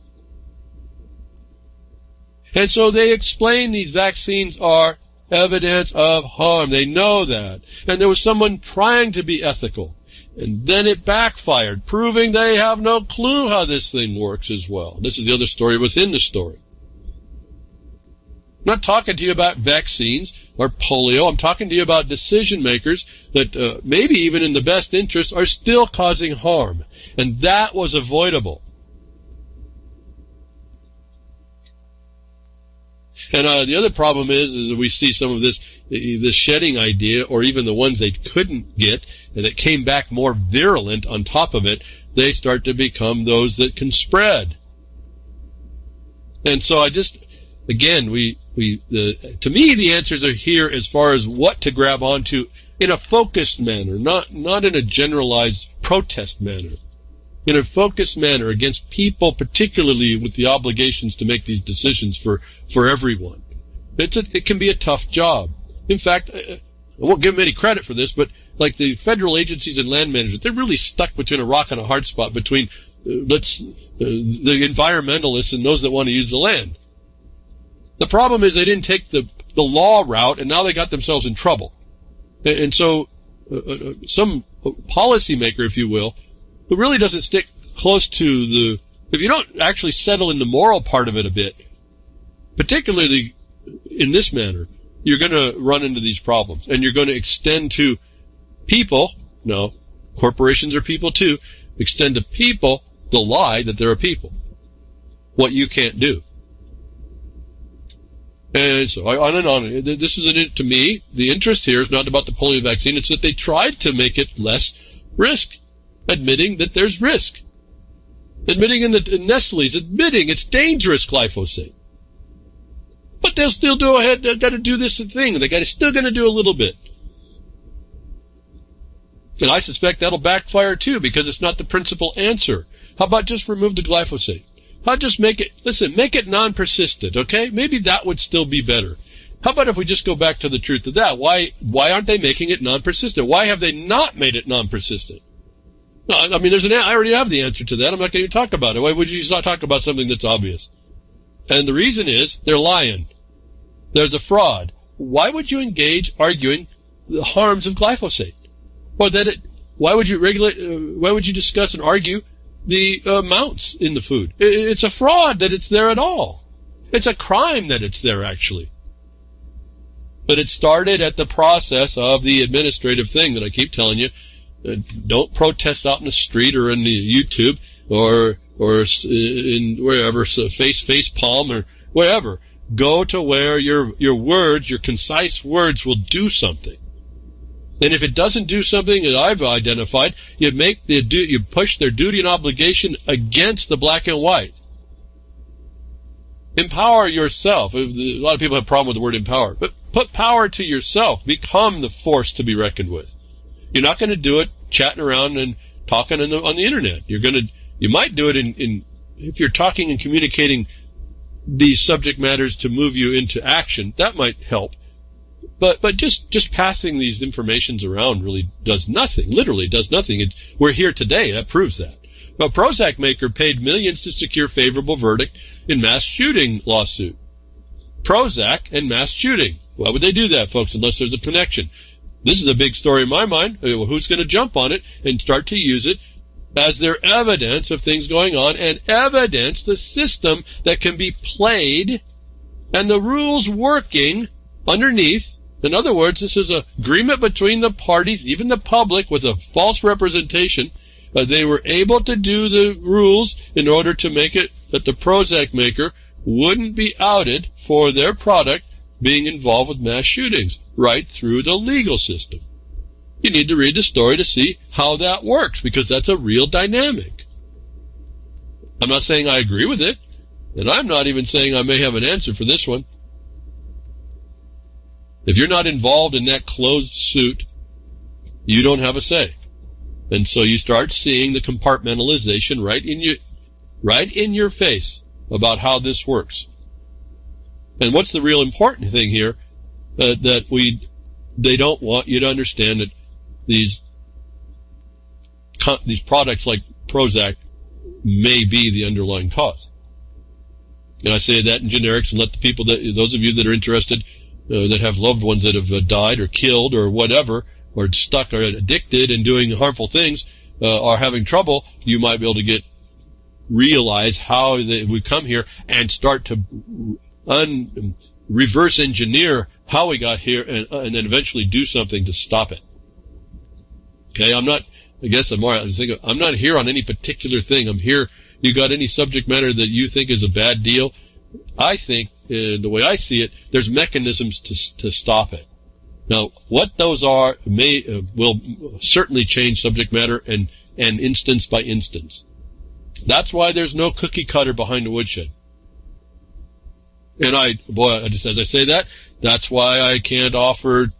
And so they explain these vaccines are evidence of harm. They know that. And there was someone trying to be ethical. And then it backfired, proving they have no clue how this thing works as well. This is the other story within the story. I'm not talking to you about vaccines or polio. I'm talking to you about decision makers that maybe even in the best interest are still causing harm. And that was avoidable. And the other problem is that we see some of this shedding idea, or even the ones they couldn't get, and it came back more virulent on top of it, they start to become those that can spread. And so I just, again, to me the answers are here as far as what to grab onto in a focused manner, not in a generalized protest manner. In a focused manner against people, particularly with the obligations to make these decisions for everyone. It can be a tough job. In fact, I won't give them any credit for this, but like the federal agencies and land management, they're really stuck between a rock and a hard spot between the environmentalists and those that want to use the land. The problem is they didn't take the law route, and now they got themselves in trouble. And so some policymaker, if you will, who really doesn't stick close to if you don't actually settle in the moral part of it a bit, particularly in this manner, you're going to run into these problems. And you're going to extend to people, no, corporations are people too, extend to people the lie that they're a people. What you can't do. And so on and on. This is, to me, the interest here is not about the polio vaccine, it's that they tried to make it less risk. Admitting that there's risk. Admitting Nestle's admitting it's dangerous, glyphosate. But they'll still go ahead, they've got to do this thing. They're still going to do a little bit. And I suspect that'll backfire too, because it's not the principal answer. How about just remove the glyphosate? How just make it non-persistent, okay? Maybe that would still be better. How about if we just go back to the truth of that? Why aren't they making it non-persistent? Why have they not made it non-persistent? No, I mean, I already have the answer to that. I'm not going to talk about it. Why would you not talk about something that's obvious? And the reason is they're lying. There's a fraud. Why would you engage arguing the harms of glyphosate? Or why would you discuss and argue the amounts in the food? It's a fraud that it's there at all. It's a crime that it's there, actually. But it started at the process of the administrative thing that I keep telling you. Don't protest out in the street or in the YouTube or in wherever, so face palm or wherever. Go to where your words, your concise words, will do something. And if it doesn't do something that I've identified, you push their duty and obligation against the black and white. Empower yourself. A lot of people have a problem with the word empower, but put power to yourself. Become the force to be reckoned with. You're not going to do it chatting around and talking on the internet. You might do it if you're talking and communicating these subject matters to move you into action. That might help. But just passing these informations around really does nothing. Literally does nothing. We're here today. That proves that. A Prozac maker paid millions to secure favorable verdict in mass shooting lawsuit. Prozac and mass shooting. Why would they do that, folks, unless there's a connection? This is a big story in my mind. Who's going to jump on it and start to use it as their evidence of things going on and evidence the system that can be played and the rules working underneath? In other words, this is an agreement between the parties, even the public, with a false representation. They were able to do the rules in order to make it that the Prozac maker wouldn't be outed for their product being involved with mass shootings right through the legal system. You need to read the story to see how that works, because that's a real dynamic. I'm not saying I agree with it, and I'm not even saying I may have an answer for this one. If you're not involved in that closed suit, you don't have a say. And so you start seeing the compartmentalization right in your face about how this works. And what's the real important thing here? They don't want you to understand that these products like Prozac may be the underlying cause. And I say that in generics and let the people, those of you that are interested, that have loved ones that have died or killed or whatever, or stuck or addicted and doing harmful things, are having trouble, you might be able to realize how we come here and start to reverse engineer how we got here and then eventually do something to stop it. Okay, I'm not here on any particular thing. I'm here, you got any subject matter that you think is a bad deal? I think, the way I see it, there's mechanisms to stop it. Now, what those are will certainly change subject matter and instance by instance. That's why there's no cookie cutter behind the woodshed. And as I say that, that's why I can't offer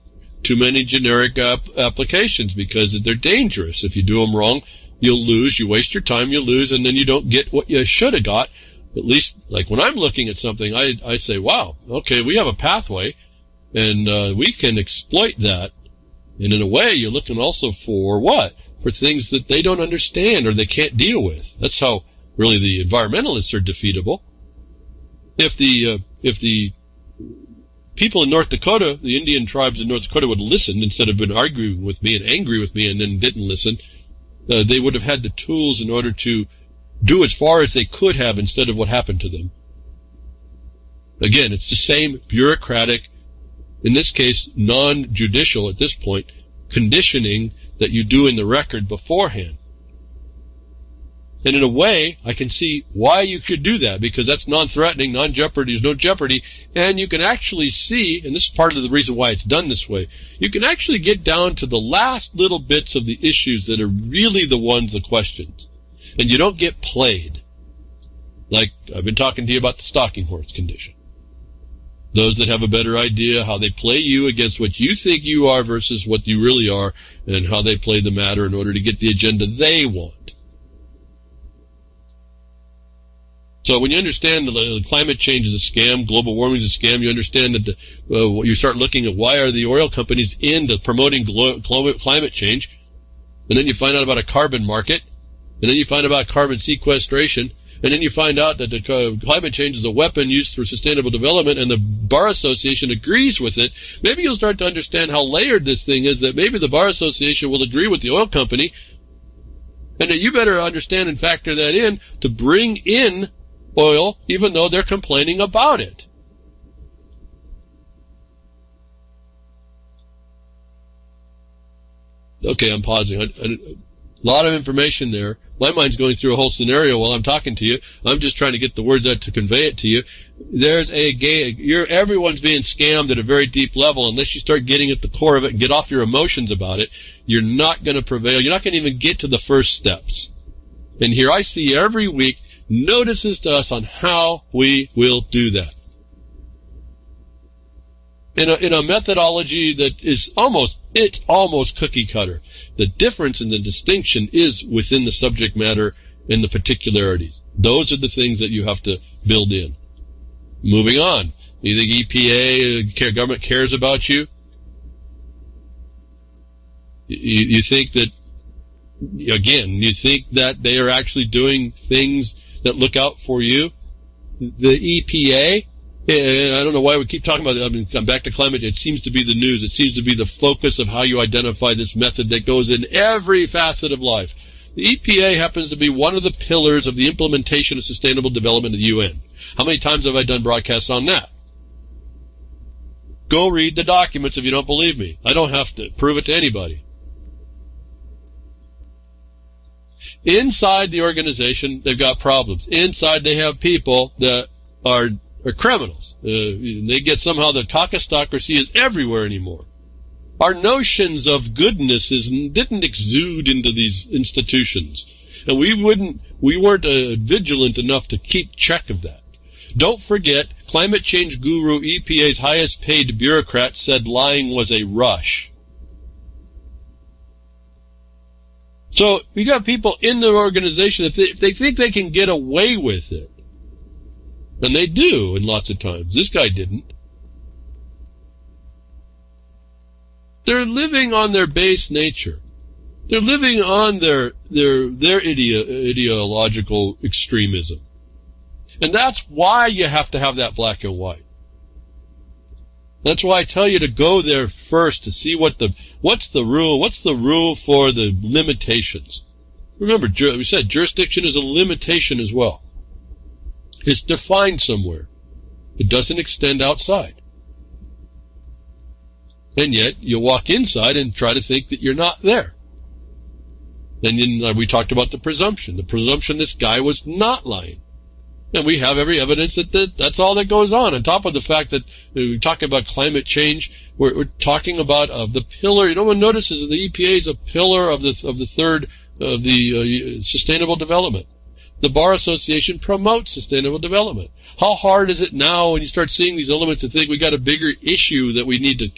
too many generic applications, because they're dangerous. If you do them wrong, you'll lose. You waste your time, you lose, and then you don't get what you should have got. At least, like when I'm looking at something, I say, wow, okay, we have a pathway, and we can exploit that. And in a way, you're looking also for what? For things that they don't understand or they can't deal with. That's how really the environmentalists are defeatable. If the people in North Dakota, the Indian tribes in North Dakota, would listen instead of been arguing with me and angry with me and then didn't listen, they would have had the tools in order to do as far as they could have instead of what happened to them. Again, it's the same bureaucratic, in this case, non-judicial at this point, conditioning that you do in the record beforehand. And in a way, I can see why you should do that, because that's non-threatening, non-jeopardy, there's no jeopardy, and you can actually see, and this is part of the reason why it's done this way, you can actually get down to the last little bits of the issues that are really the ones, the questions. And you don't get played. Like I've been talking to you about the stalking horse condition. Those that have a better idea how they play you against what you think you are versus what you really are, and how they play the matter in order to get the agenda they want. So when you understand the climate change is a scam, global warming is a scam, you understand that you start looking at why are the oil companies into promoting climate change, and then you find out about a carbon market, and then you find out about carbon sequestration, and then you find out that the climate change is a weapon used for sustainable development, and the Bar Association agrees with it. Maybe you'll start to understand how layered this thing is, that maybe the Bar Association will agree with the oil company, and that you better understand and factor that in to bring in oil, even though they're complaining about it. Okay, I'm pausing. A lot of information there. My mind's going through a whole scenario while I'm talking to you. I'm just trying to get the words out to convey it to you. There's everyone's being scammed at a very deep level. Unless you start getting at the core of it and get off your emotions about it, you're not going to prevail. You're not going to even get to the first steps. And here I see every week notices to us on how we will do that. In a methodology that is almost cookie cutter. The difference and the distinction is within the subject matter and the particularities. Those are the things that you have to build in. Moving on. You think EPA, government cares about you? You think that, again, you think that they are actually doing things that look out for you? The EPA, I don't know why we keep talking about it. I mean, I'm back to climate. It seems to be the news. It seems to be the focus of how you identify this method that goes in every facet of life. The EPA happens to be one of the pillars of the implementation of sustainable development of the UN. How many times have I done broadcasts on that? Go read the documents if you don't believe me. I don't have to prove it to anybody. Inside the organization, they've got problems. Inside, they have people that are criminals. They get somehow the talkistocracy is everywhere anymore. Our notions of goodness didn't exude into these institutions, and we weren't vigilant enough to keep check of that. Don't forget, climate change guru EPA's highest paid bureaucrat said lying was a rush. So you got people in the organization that they think they can get away with it. And they do, in lots of times. This guy didn't. They're living on their base nature. They're living on their ideological extremism. And that's why you have to have that black and white. That's why I tell you to go there first to see what's the rule for the limitations. Remember, we said jurisdiction is a limitation as well. It's defined somewhere. It doesn't extend outside. And yet, you walk inside and try to think that you're not there. And then we talked about the presumption. The presumption this guy was not lying. And we have every evidence that that's all that goes on. On top of the fact that we talk about climate change, we're talking about the pillar. You know, one notices that the EPA is a pillar of the third of the sustainable development. The Bar Association promotes sustainable development. How hard is it now when you start seeing these elements to think we got a bigger issue that we need to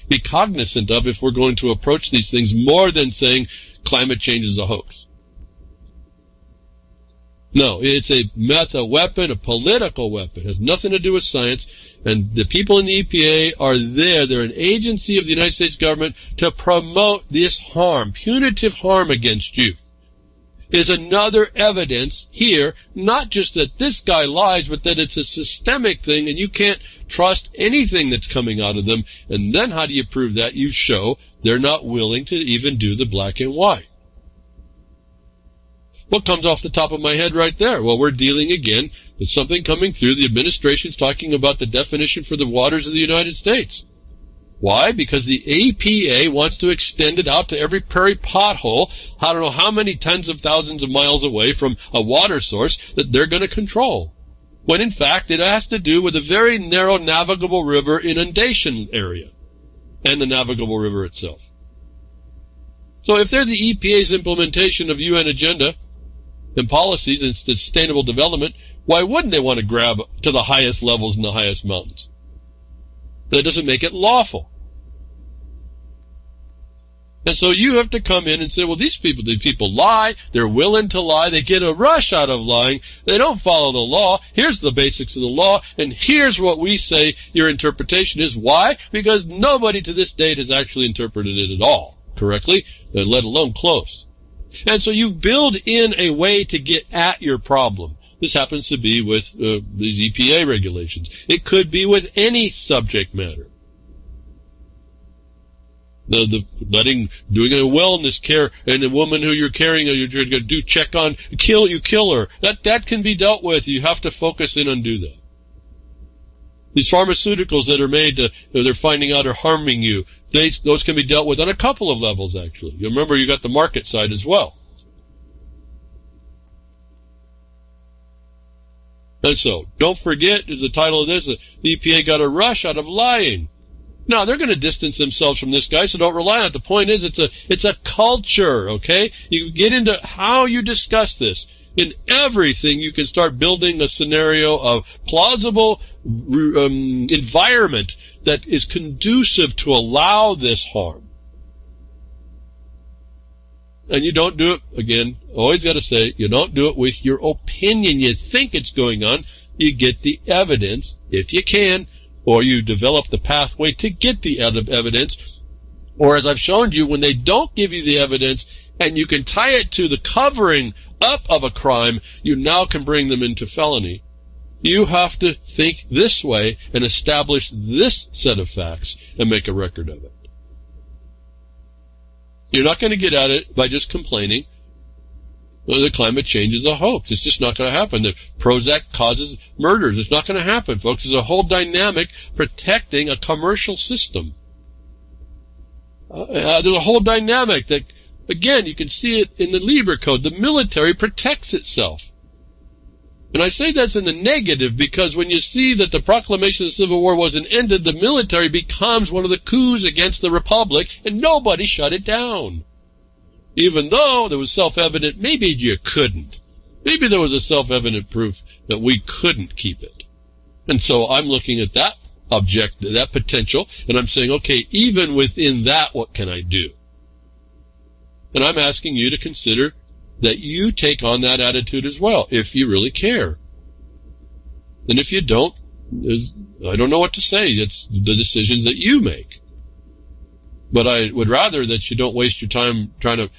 be cognizant of if we're going to approach these things more than saying climate change is a hoax? No, it's a weapon, a political weapon. It has nothing to do with science. And the people in the EPA are there. They're an agency of the United States government to promote this harm, punitive harm against you. Is another evidence here, not just that this guy lies, but that it's a systemic thing and you can't trust anything that's coming out of them. And then how do you prove that? You show they're not willing to even do the black and white. What comes off the top of my head right there? Well, we're dealing again with something coming through. The administration's talking about the definition for the waters of the United States. Why? Because the EPA wants to extend it out to every prairie pothole, I don't know how many tens of thousands of miles away from a water source that they're going to control. When in fact it has to do with a very narrow navigable river inundation area and the navigable river itself. So if they're the EPA's implementation of UN agenda and policies and sustainable development, why wouldn't they want to grab to the highest levels and the highest mountains? That doesn't make it lawful. And so you have to come in and say, well, these people lie, they're willing to lie, they get a rush out of lying, they don't follow the law, here's the basics of the law, and here's what we say your interpretation is. Why? Because nobody to this date has actually interpreted it at all correctly, let alone close. And so you build in a way to get at your problem. This happens to be with these EPA regulations. It could be with any subject matter. Doing a wellness care and a woman who you're carrying, you're going to do check on, you kill her. That can be dealt with. You have to focus in and do that. These pharmaceuticals that are made, they're finding out are harming you. Those can be dealt with on a couple of levels, actually. You remember, you got the market side as well. And so, don't forget, is the title of this, the EPA got a rush out of lying. Now, they're going to distance themselves from this guy, so don't rely on it. The point is, it's a culture, okay? You get into how you discuss this. In everything, you can start building a scenario of plausible environment that is conducive to allow this harm. And you don't do it, again, always got to say, you don't do it with your opinion. You think it's going on. You get the evidence, if you can, or you develop the pathway to get the evidence. Or as I've shown you, when they don't give you the evidence and you can tie it to the covering up of a crime, you now can bring them into felony. You have to think this way and establish this set of facts and make a record of it. You're not going to get at it by just complaining. Well, the climate change is a hoax. It's just not going to happen. The Prozac causes murders. It's not going to happen, folks. There's a whole dynamic protecting a commercial system. There's a whole dynamic that, again, you can see it in the Libra Code. The military protects itself. And I say that's in the negative because when you see that the proclamation of the Civil War wasn't ended, the military becomes one of the coups against the Republic, and nobody shut it down. Even though there was self-evident, maybe you couldn't. Maybe there was a self-evident proof that we couldn't keep it. And so I'm looking at that that potential, and I'm saying, okay, even within that, what can I do? And I'm asking you to consider that you take on that attitude as well, if you really care. And if you don't, I don't know what to say. It's the decisions that you make. But I would rather that you don't waste your time trying to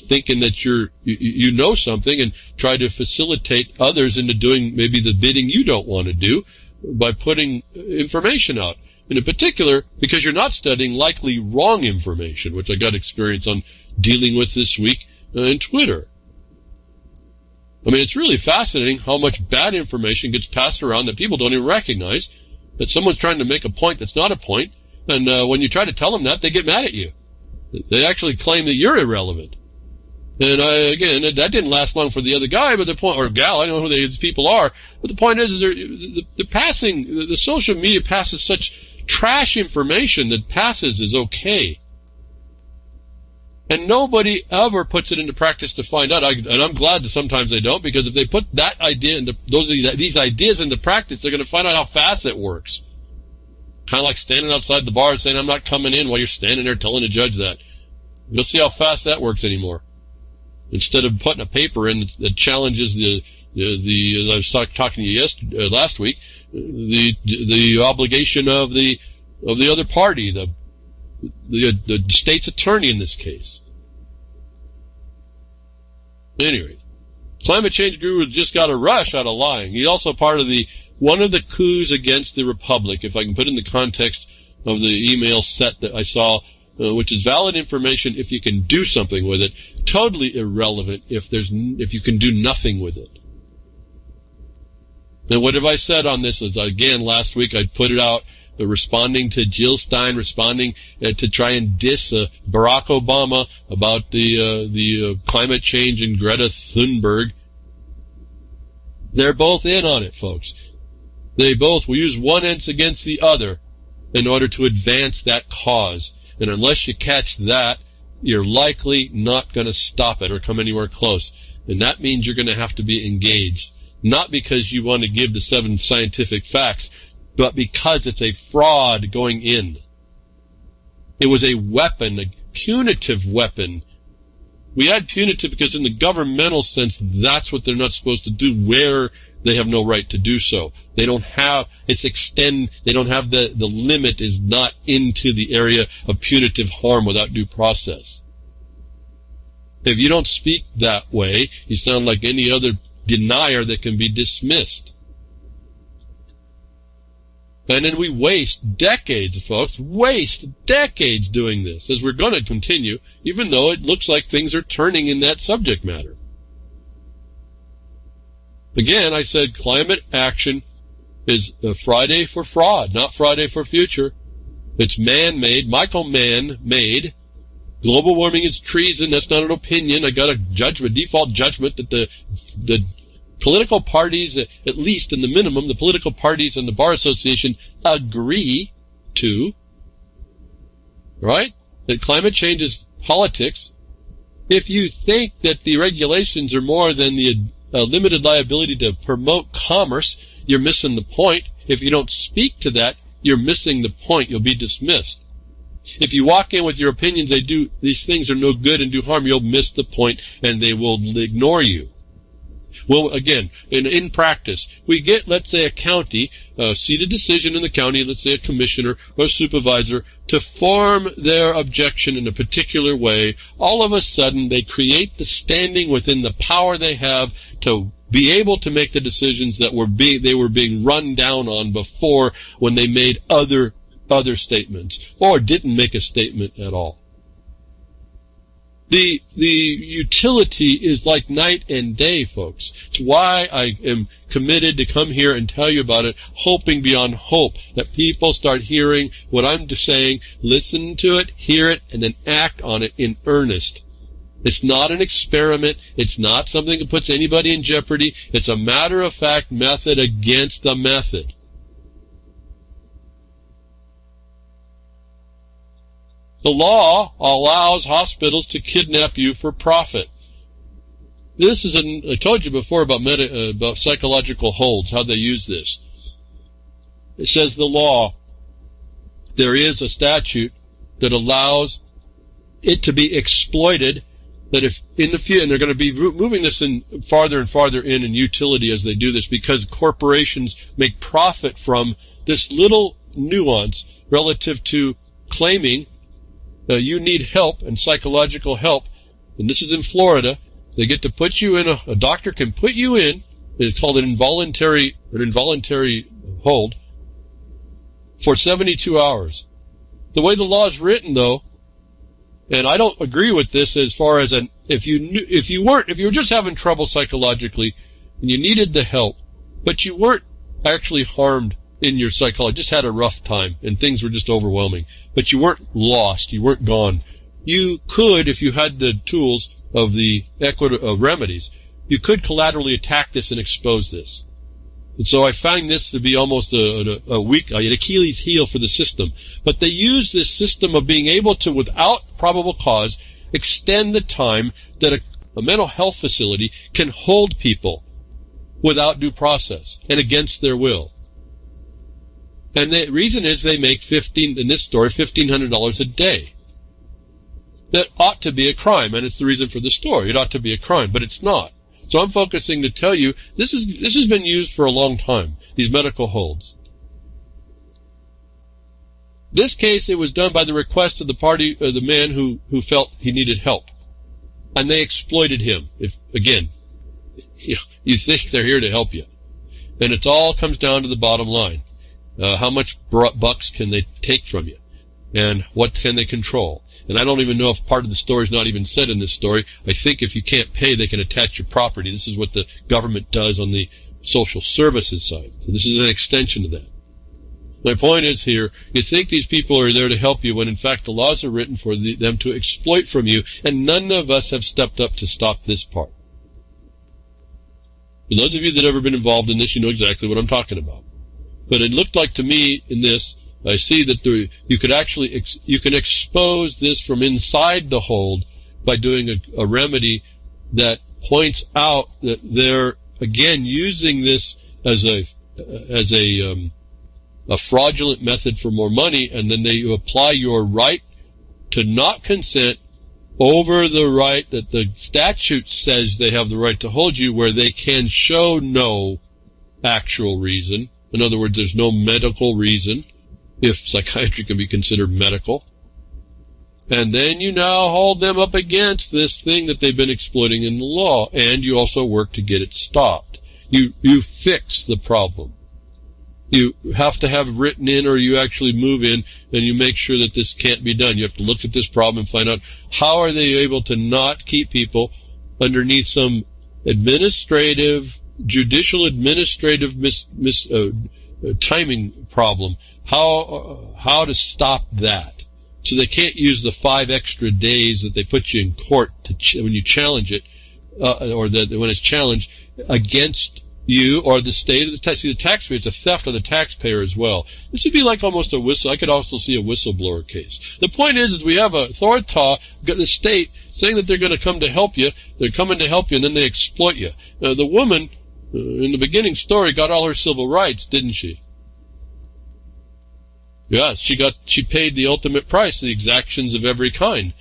thinking that you know something and try to facilitate others into doing maybe the bidding you don't want to do by putting information out. And in particular, because you're not studying likely wrong information, which I got experience on dealing with this week in Twitter. I mean, it's really fascinating how much bad information gets passed around that people don't even recognize, that someone's trying to make a point that's not a point, and when you try to tell them that, they get mad at you. They actually claim that you're irrelevant. And again, that didn't last long for the other guy, but the point, or gal, I don't know who these people are, but the point is the social media passes such trash information that passes is okay. And nobody ever puts it into practice to find out. And I'm glad that sometimes they don't, because if they put that idea into these ideas into practice, they're going to find out how fast it works. Kind of like standing outside the bar and saying, "I'm not coming in," while you're standing there telling the judge that. You'll see how fast that works anymore. Instead of putting a paper in that challenges the as I was talking to you last week, the obligation of the other party, the state's attorney in this case. Anyway, climate change guru just got a rush out of lying. He's also part of one of the coups against the Republic, if I can put it in the context of the email set that I saw, which is valid information if you can do something with it, totally irrelevant if you can do nothing with it. And what have I said on this is, again, last week I put it out, responding to Jill Stein, responding to try and diss Barack Obama about the climate change and Greta Thunberg. They're both in on it, folks. They both will use one end against the other in order to advance that cause. And unless you catch that, you're likely not going to stop it or come anywhere close. And that means you're going to have to be engaged. Not because you want to give the 7 scientific facts, but because it's a fraud going in. It was a weapon, a punitive weapon. We had punitive because in the governmental sense, that's what they're not supposed to do, where they have no right to do so. They don't have, they don't have the limit is not into the area of punitive harm without due process. If you don't speak that way, you sound like any other denier that can be dismissed. And then we waste decades, folks, doing this, as we're going to continue, even though it looks like things are turning in that subject matter. Again, I said climate action is Friday for fraud, not Friday for future. It's man-made, Michael Mann-made. Global warming is treason. That's not an opinion. I got a default judgment that the political parties, at least in the minimum, the political parties and the Bar Association agree to, right? That climate change is politics. If you think that the regulations are more than the limited liability to promote commerce, you're missing the point. If you don't speak to that, you're missing the point. You'll be dismissed. If you walk in with your opinions, these things are no good and do harm, you'll miss the point and they will ignore you. Well, again, in practice, we get, let's say, a county, seated decision in the county, let's say a commissioner or a supervisor, to form their objection in a particular way. All of a sudden, they create the standing within the power they have to be able to make the decisions that they were being run down on before, when they made other statements or didn't make a statement at all. The utility is like night and day, folks. It's why I am committed to come here and tell you about it, hoping beyond hope that people start hearing what I'm saying, listen to it, hear it, and then act on it in earnest. It's not an experiment. It's not something that puts anybody in jeopardy. It's a matter-of-fact method against the method. The law allows hospitals to kidnap you for profit. This is, I told you before about psychological holds, how they use this. It says the law, there is a statute that allows it to be exploited, that if in the future, and they're going to be moving this in farther and farther in utility as they do this, because corporations make profit from this little nuance relative to claiming you need help and psychological help, and this is in Florida. They get to put you in, a doctor can put you in, it's called an involuntary hold, for 72 hours. The way the law is written, though, and I don't agree with this as far as if you were just having trouble psychologically and you needed the help, but you weren't actually harmed in your psychology, just had a rough time and things were just overwhelming, but you weren't lost, you weren't gone. You could, if you had the tools of the remedies, you could collaterally attack this and expose this. And so I find this to be almost an Achilles heel for the system. But they use this system of being able to, without probable cause, extend the time that a mental health facility can hold people without due process and against their will. And the reason is they make $1,500 a day. That ought to be a crime, and it's the reason for the story. It ought to be a crime, but it's not. So I'm focusing to tell you this has been used for a long time, these medical holds. This case, it was done by the request of the man who felt he needed help. And they exploited him. You think they're here to help you. And it all comes down to the bottom line. How much bucks can they take from you? And what can they control? And I don't even know if part of the story is not even said in this story. I think if you can't pay, they can attach your property. This is what the government does on the social services side. So this is an extension of that. My point is here, you think these people are there to help you when in fact the laws are written for them to exploit from you, and none of us have stepped up to stop this part. For those of you that have ever been involved in this, you know exactly what I'm talking about. But it looked like to me in this, I see that you can expose this from inside the hold by doing a remedy that points out that they're again using this as a fraudulent method for more money, and then you apply your right to not consent over the right that the statute says they have the right to hold you, where they can show no actual reason. In other words, there's no medical reason, if psychiatry can be considered medical. And then you now hold them up against this thing that they've been exploiting in the law, and you also work to get it stopped. You fix the problem. You have to have written in, or you actually move in, and you make sure that this can't be done. You have to look at this problem and find out how are they able to not keep people underneath some judicial administrative timing problem. How to stop that. So they can't use the 5 extra days that they put you in court when you challenge it, when it's challenged, against you or the state or the taxpayer. It's a theft of the taxpayer as well. This would be like almost a whistle. I could also see a whistleblower case. The point is we have a authority, the state, saying that they're going to come to help you. They're coming to help you, and then they exploit you. Now, the woman in the beginning story got all her civil rights, didn't she? Yes, she paid the ultimate price, the exactions of every kind,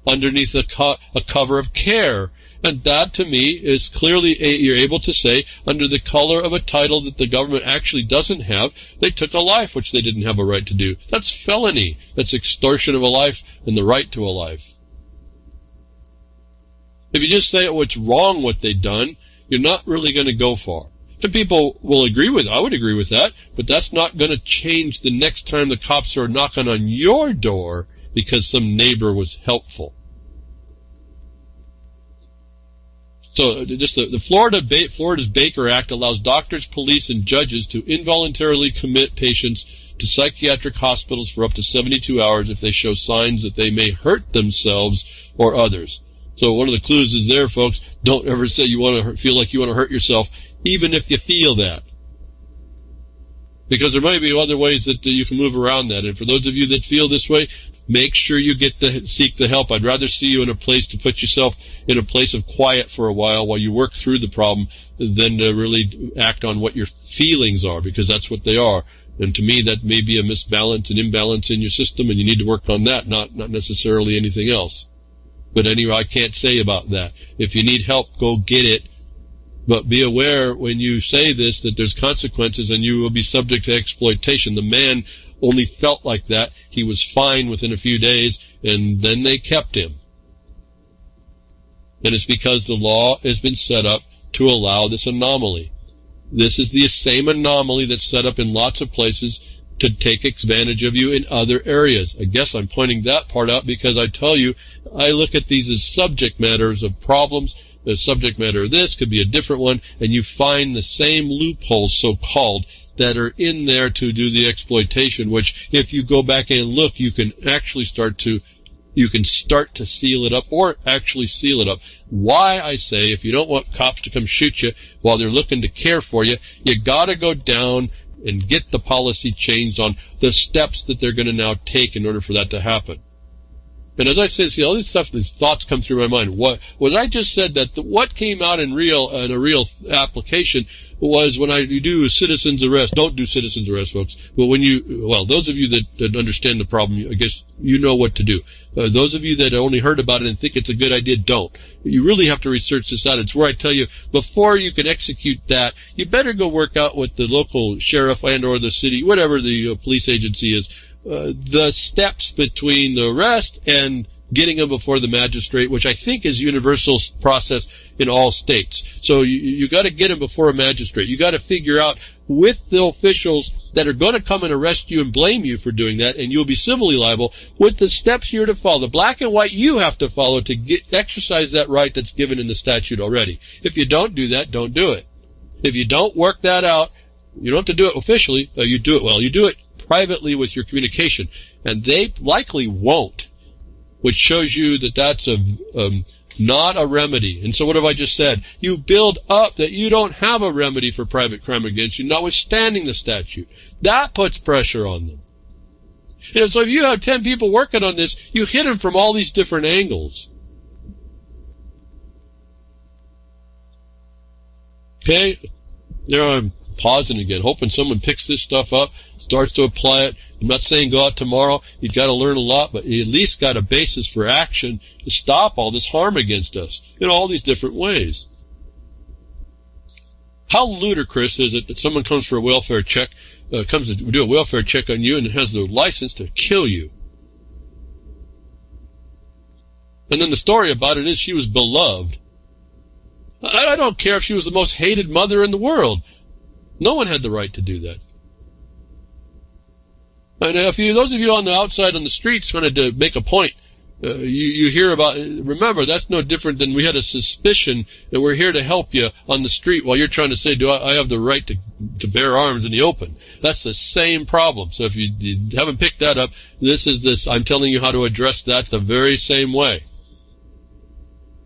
underneath a cover of care. And that, to me, is clearly, you're able to say, under the color of a title that the government actually doesn't have, they took a life which they didn't have a right to do. That's felony. That's extortion of a life and the right to a life. If you just say what's wrong what they've done, you're not really going to go far. Some people will agree with, I would agree with that, but that's not going to change the next time the cops are knocking on your door because some neighbor was helpful. So just the Florida's Baker Act allows doctors, police, and judges to involuntarily commit patients to psychiatric hospitals for up to 72 hours if they show signs that they may hurt themselves or others. So one of the clues is there, folks. Don't ever say you want to feel like you want to hurt yourself, even if you feel that. Because there might be other ways that you can move around that. And for those of you that feel this way, make sure you seek the help. I'd rather see you in a place to put yourself in a place of quiet for a while you work through the problem than to really act on what your feelings are, because that's what they are. And to me, that may be a misbalance and imbalance in your system, and you need to work on that, not necessarily anything else. But anyway, I can't say about that. If you need help, go get it. But be aware when you say this that there's consequences and you will be subject to exploitation. The man only felt like that. He was fine within a few days, and then they kept him. And it's because the law has been set up to allow this anomaly. This is the same anomaly that's set up in lots of places to take advantage of you in other areas. I guess I'm pointing that part out because I tell you, I look at these as subject matters of problems. The subject matter of this could be a different one, and you find the same loopholes, so-called, that are in there to do the exploitation, which if you go back and look, you can actually start to seal it up, or actually seal it up. Why, I say, if you don't want cops to come shoot you while they're looking to care for you, you gotta go down and get the policy changed on the steps that they're going to now take in order for that to happen. And as I said, see, all this stuff, these thoughts come through my mind. What I just said, that what came out in a real application was when you do a citizen's arrest. Don't do citizen's arrest, folks. But those of you that understand the problem, I guess you know what to do. Those of you that only heard about it and think it's a good idea, don't. You really have to research this out. It's where I tell you, before you can execute that, you better go work out with the local sheriff and or the city, whatever the police agency is, the steps between the arrest and getting them before the magistrate, which I think is universal process in all states. So you got to get them before a magistrate. You got to figure out with the officials that are going to come and arrest you and blame you for doing that, and you'll be civilly liable, with the steps you're to follow. The black and white you have to follow to exercise that right that's given in the statute already. If you don't do that, don't do it. If you don't work that out, you don't have to do it officially. You do it well. You do it privately with your communication, and they likely won't, which shows you that that's not a remedy. And so what have I just said? You build up that you don't have a remedy for private crime against you, notwithstanding the statute. That puts pressure on them. And so if you have 10 people working on this, you hit them from all these different angles. Okay? There I'm pausing again, hoping someone picks this stuff up, starts to apply it. I'm not saying go out tomorrow. You've got to learn a lot, but you at least got a basis for action to stop all this harm against us in all these different ways. How ludicrous is it that someone comes for a welfare check, comes to do a welfare check on you and has the license to kill you? And then the story about it is she was beloved. I don't care if she was the most hated mother in the world. No one had the right to do that. And if those of you on the outside on the streets wanted to make a point, you hear about, remember, that's no different than we had a suspicion that we're here to help you on the street while you're trying to say, do I have the right to bear arms in the open? That's the same problem. So if you haven't picked that up, I'm telling you how to address that the very same way.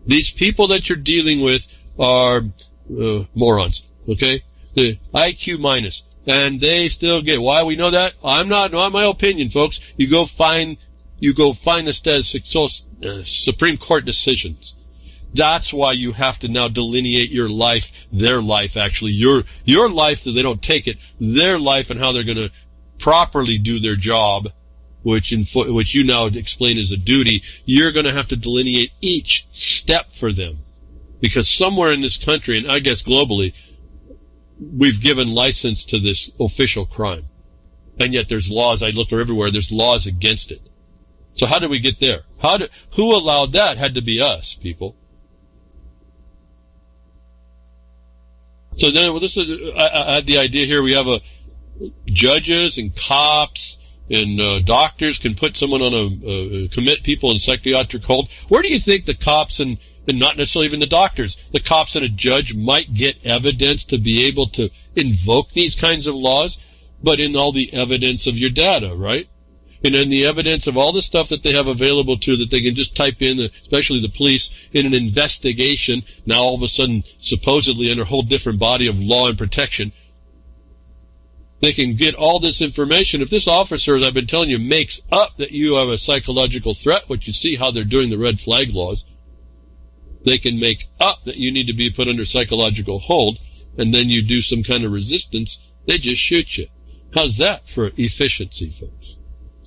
These people that you're dealing with are morons, okay? The IQ minus. And they still get, why we know that? Not my opinion, folks. You go find the Supreme Court decisions. That's why you have to now delineate your life, their life actually, your life, so they don't take it, their life and how they're going to properly do their job, which you now explain as a duty. You're going to have to delineate each step for them. Because somewhere in this country, and I guess globally, we've given license to this official crime. And yet there's laws, I look everywhere, there's laws against it. So how did we get there? Who allowed that? Had to be us, people. So then, I had the idea here, we have judges and cops and doctors can put someone on commit people in psychiatric hold. Where do you think the cops and not necessarily even the doctors, the cops and a judge might get evidence to be able to invoke these kinds of laws? But in all the evidence of your data, right? And in the evidence of all the stuff that they have available to that they can just type in, especially the police, in an investigation, now all of a sudden supposedly under a whole different body of law and protection, they can get all this information. If this officer, as I've been telling you, makes up that you have a psychological threat, which you see how they're doing the red flag laws, they can make up that you need to be put under psychological hold, and then you do some kind of resistance, they just shoot you. How's that for efficiency, folks?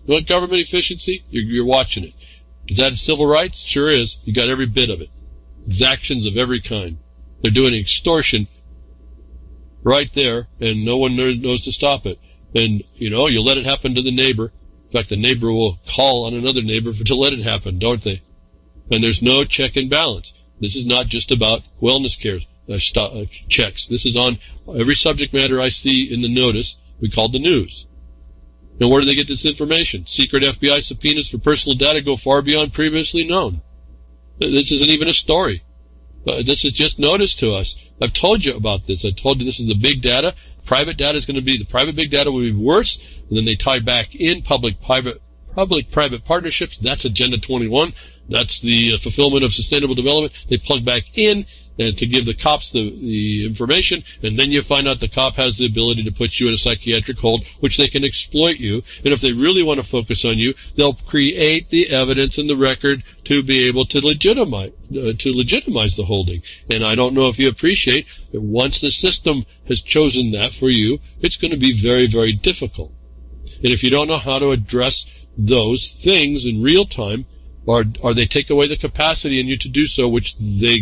You want government efficiency? You're watching it. Is that civil rights? Sure is. You got every bit of it. Exactions of every kind. They're doing extortion right there, and no one knows to stop it. And, you let it happen to the neighbor. In fact, the neighbor will call on another neighbor to let it happen, don't they? And there's no check and balance. This is not just about wellness care checks. This is on every subject matter I see in the notice we call the news. And where do they get this information? Secret FBI subpoenas for personal data go far beyond previously known. This isn't even a story. This is just notice to us. I've told you about this. I told you this is the big data. Private data is going to be, the private big data will be worse. And then they tie back in public-private partnerships. That's Agenda 21. That's the fulfillment of sustainable development. They plug back in to give the cops the information, and then you find out the cop has the ability to put you in a psychiatric hold, which they can exploit you. And if they really want to focus on you, they'll create the evidence in the record to be able to legitimize the holding. And I don't know if you appreciate that once the system has chosen that for you, it's going to be very, very difficult. And if you don't know how to address those things in real time, or they take away the capacity in you to do so, which they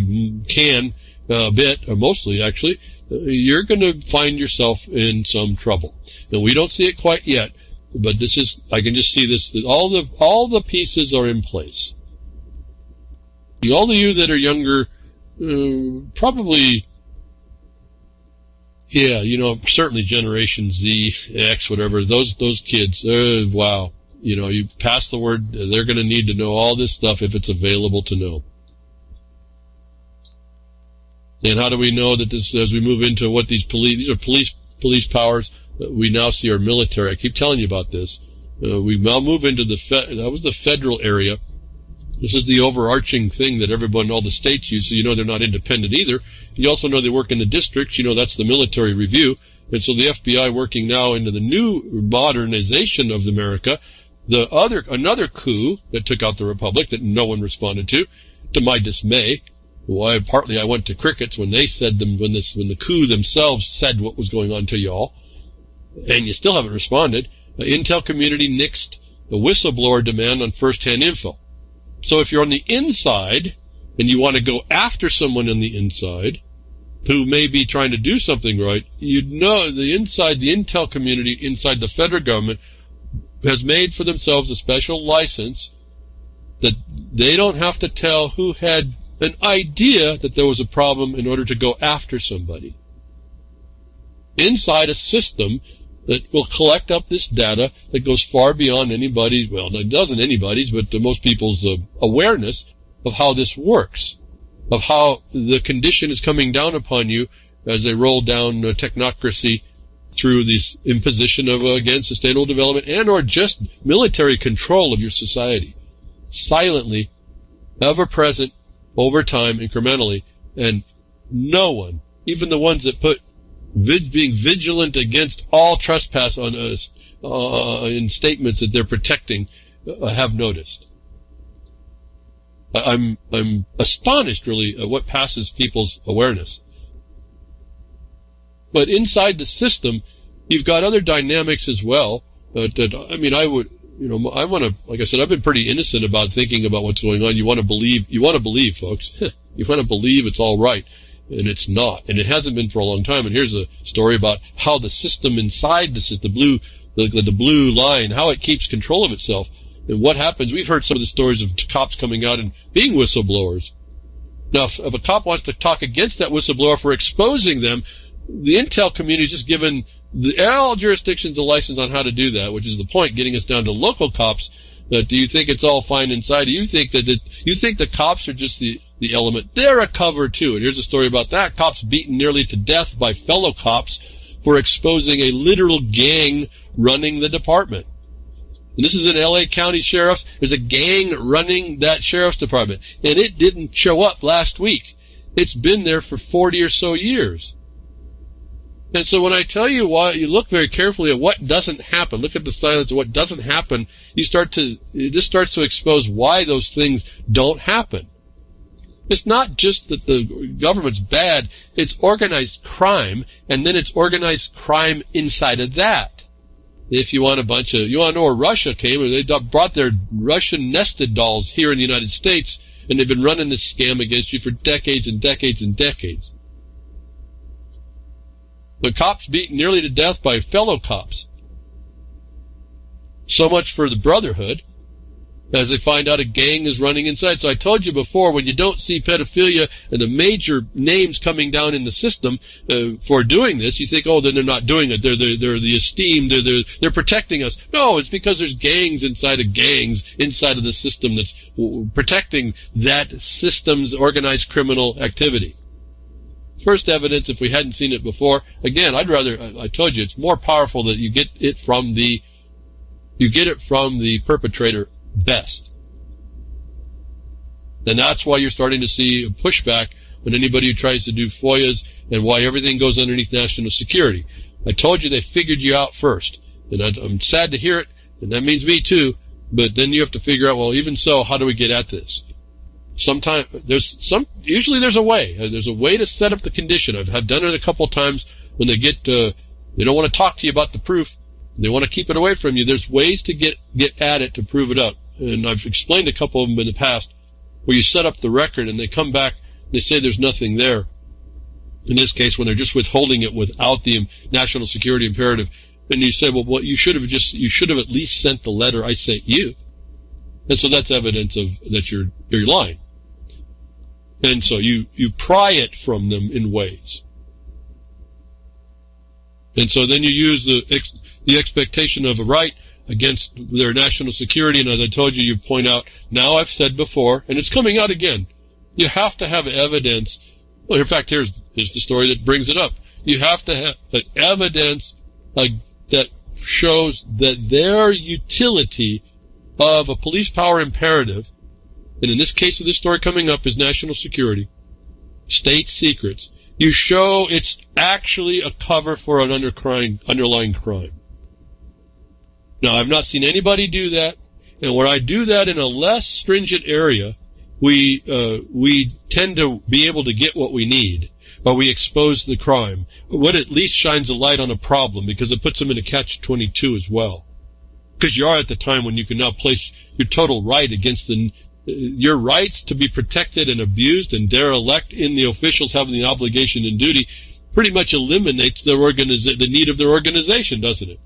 can a bit, or mostly actually, you're going to find yourself in some trouble. And we don't see it quite yet, but I can just see this, all the pieces are in place. All of you that are younger, probably, certainly Generation Z, X, whatever, those kids, wow. You pass the word, they're going to need to know all this stuff if it's available to know. And how do we know that this, as we move into what these are police powers that we now see are military. I keep telling you about this. We now move into that was the federal area. This is the overarching thing that everyone, all the states use, so they're not independent either. You also know they work in the districts, that's the military review. And so the FBI working now into the new modernization of America. Another coup that took out the Republic that no one responded to my dismay. Partly I went to crickets when they said when the coup themselves said what was going on to y'all, and you still haven't responded. The intel community nixed the whistleblower demand on first-hand info. So if you're on the inside and you want to go after someone on the inside who may be trying to do something right, the intel community inside the federal government has made for themselves a special license that they don't have to tell who had an idea that there was a problem in order to go after somebody. Inside a system that will collect up this data that goes far beyond anybody's, it doesn't anybody's, but most people's awareness of how this works, of how the condition is coming down upon you as they roll down technocracy through this imposition of, again, sustainable development and or just military control of your society. Silently, ever present, over time, incrementally, and No one, even the ones that put being vigilant against all trespass on us in statements that they're protecting, have noticed. I'm astonished, really, at what passes people's awareness. But inside the system, you've got other dynamics as well. I want to, like I said, I've been pretty innocent about thinking about what's going on. You want to believe, folks. You want to believe it's all right, and it's not, and it hasn't been for a long time. And here's a story about how the system inside the system, the blue line, how it keeps control of itself, and what happens. We've heard some of the stories of cops coming out and being whistleblowers. Now, if a cop wants to talk against that whistleblower for exposing them, the intel community is just given all jurisdictions a license on how to do that, which is the point, getting us down to local cops. Do you think it's all fine inside? Do you think that the cops are just the element? They're a cover too. And here's a story about that. Cops beaten nearly to death by fellow cops for exposing a literal gang running the department. And this is an LA County Sheriff. There's a gang running that sheriff's department. And it didn't show up last week. It's been there for 40 or so years. And so when I tell you why, you look very carefully at what doesn't happen, look at the silence of what doesn't happen, this starts to expose why those things don't happen. It's not just that the government's bad, it's organized crime, and then it's organized crime inside of that. If you want you want to know where Russia came, and they brought their Russian nested dolls here in the United States, and they've been running this scam against you for decades and decades and decades. The cops beaten nearly to death by fellow cops. So much for the brotherhood, as they find out a gang is running inside. So I told you before, when you don't see pedophilia and the major names coming down in the system for doing this, you think, oh, then they're not doing it. They're the esteemed. They're protecting us. No, it's because there's gangs inside of the system that's protecting that system's organized criminal activity. First evidence, if we hadn't seen it before, again, I told you, it's more powerful that you get it from the perpetrator best. And that's why you're starting to see a pushback when anybody who tries to do FOIAs, and why everything goes underneath national security. I told you they figured you out first. And I'm sad to hear it, and that means me too, but then you have to figure out, well, even so, how do we get at this? Usually there's a way. There's a way to set up the condition. I've done it a couple times when they don't want to talk to you about the proof. They want to keep it away from you. There's ways to get at it to prove it up. And I've explained a couple of them in the past where you set up the record and they come back and they say there's nothing there. In this case, when they're just withholding it without the national security imperative, and you say, well, you should have at least sent the letter I sent you. And so that's evidence that you're lying. And so you pry it from them in ways. And so then you use the expectation of a right against their national security. And as I told you, you point out, now I've said before, and it's coming out again, you have to have evidence. Well, in fact, here's the story that brings it up. You have to have evidence that shows that their utility of a police power imperative, and in this case of this story coming up is national security, state secrets, you show it's actually a cover for an underlying crime. Now, I've not seen anybody do that, and when I do that in a less stringent area, we tend to be able to get what we need, or we expose the crime. What at least shines a light on a problem, because it puts them in a catch-22 as well. Because you are at the time when you can now place your total right against your rights to be protected and abused and derelict in the officials having the obligation and duty pretty much eliminates the need of their organization, doesn't it?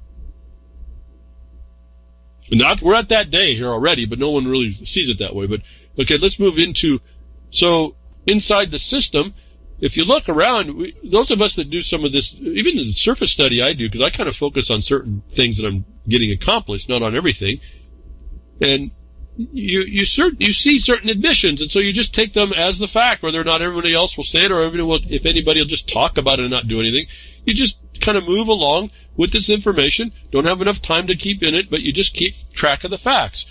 And we're at that day here already, but no one really sees it that way. But okay, let's move into, so inside the system, if you look around, those of us that do some of this, even the surface study I do, because I kind of focus on certain things that I'm getting accomplished, not on everything, and you see certain admissions, and so you just take them as the fact, whether or not everybody else will say it, or if anybody will just talk about it and not do anything. You just kind of move along with this information, don't have enough time to keep in it, but you just keep track of the facts.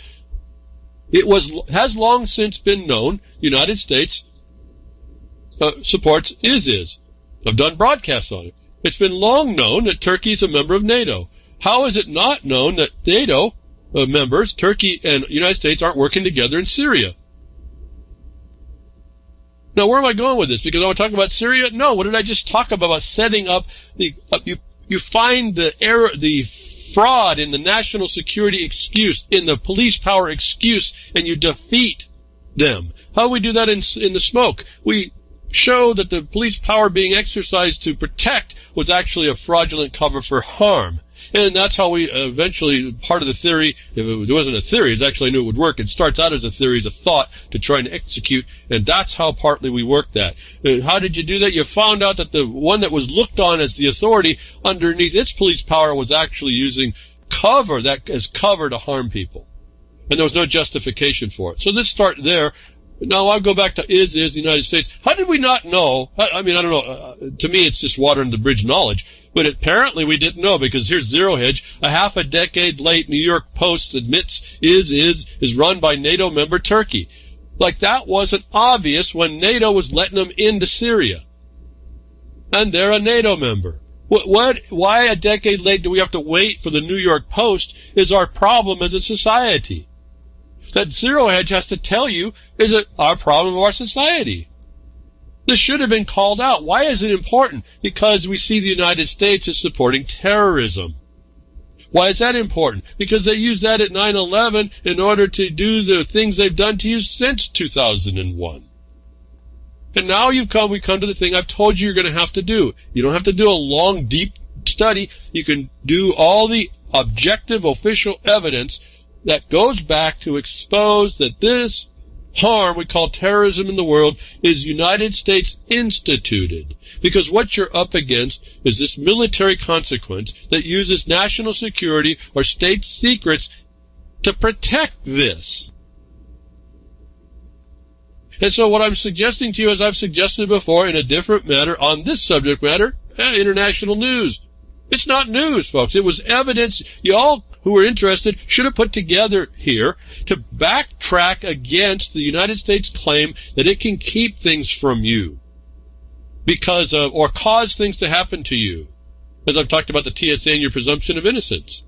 It has long since been known, United States, supports ISIS. I've done broadcasts on it. It's been long known that Turkey is a member of NATO. How is it not known that NATO members, Turkey and the United States, aren't working together in Syria? Now, where am I going with this? Because I want to talk about Syria? No, what did I just talk about setting up the... You find the error, the fraud in the national security excuse, in the police power excuse, and you defeat them. How do we do that in the smoke? We show that the police power being exercised to protect was actually a fraudulent cover for harm. And that's how we eventually, part of the theory, if it wasn't a theory, it's actually knew it would work. It starts out as a theory, as a thought to try and execute, and that's how partly we worked that. How did you do that? You found out that the one that was looked on as the authority underneath its police power was actually using cover, that as cover to harm people. And there was no justification for it. So let's start there. Now I'll go back to is the United States. How did we not know? I mean, I don't know. To me, it's just water under the bridge knowledge. But apparently we didn't know, because here's Zero Hedge. A half a decade late, New York Post admits is run by NATO member Turkey. Like that wasn't obvious when NATO was letting them into Syria. And they're a NATO member. Why a decade late do we have to wait for the New York Post is our problem as a society. That Zero Hedge has to tell you is it our problem of our society. This should have been called out. Why is it important? Because we see the United States as supporting terrorism. Why is that important? Because they used that at 9/11 in order to do the things they've done to you since 2001. And now we come to the thing I've told you you're going to have to do. You don't have to do a long, deep study. You can do all the objective official evidence that goes back to expose that this harm we call terrorism in the world is United States instituted. Because what you're up against is this military consequence that uses national security or state secrets to protect this. And so what I'm suggesting to you, as I've suggested before in a different matter on this subject matter, international news. It's not news, folks. It was evidence you all who were interested should have put together here to backtrack against the United States claim that it can keep things from you because of, or cause things to happen to you. As I've talked about the TSA and your presumption of innocence.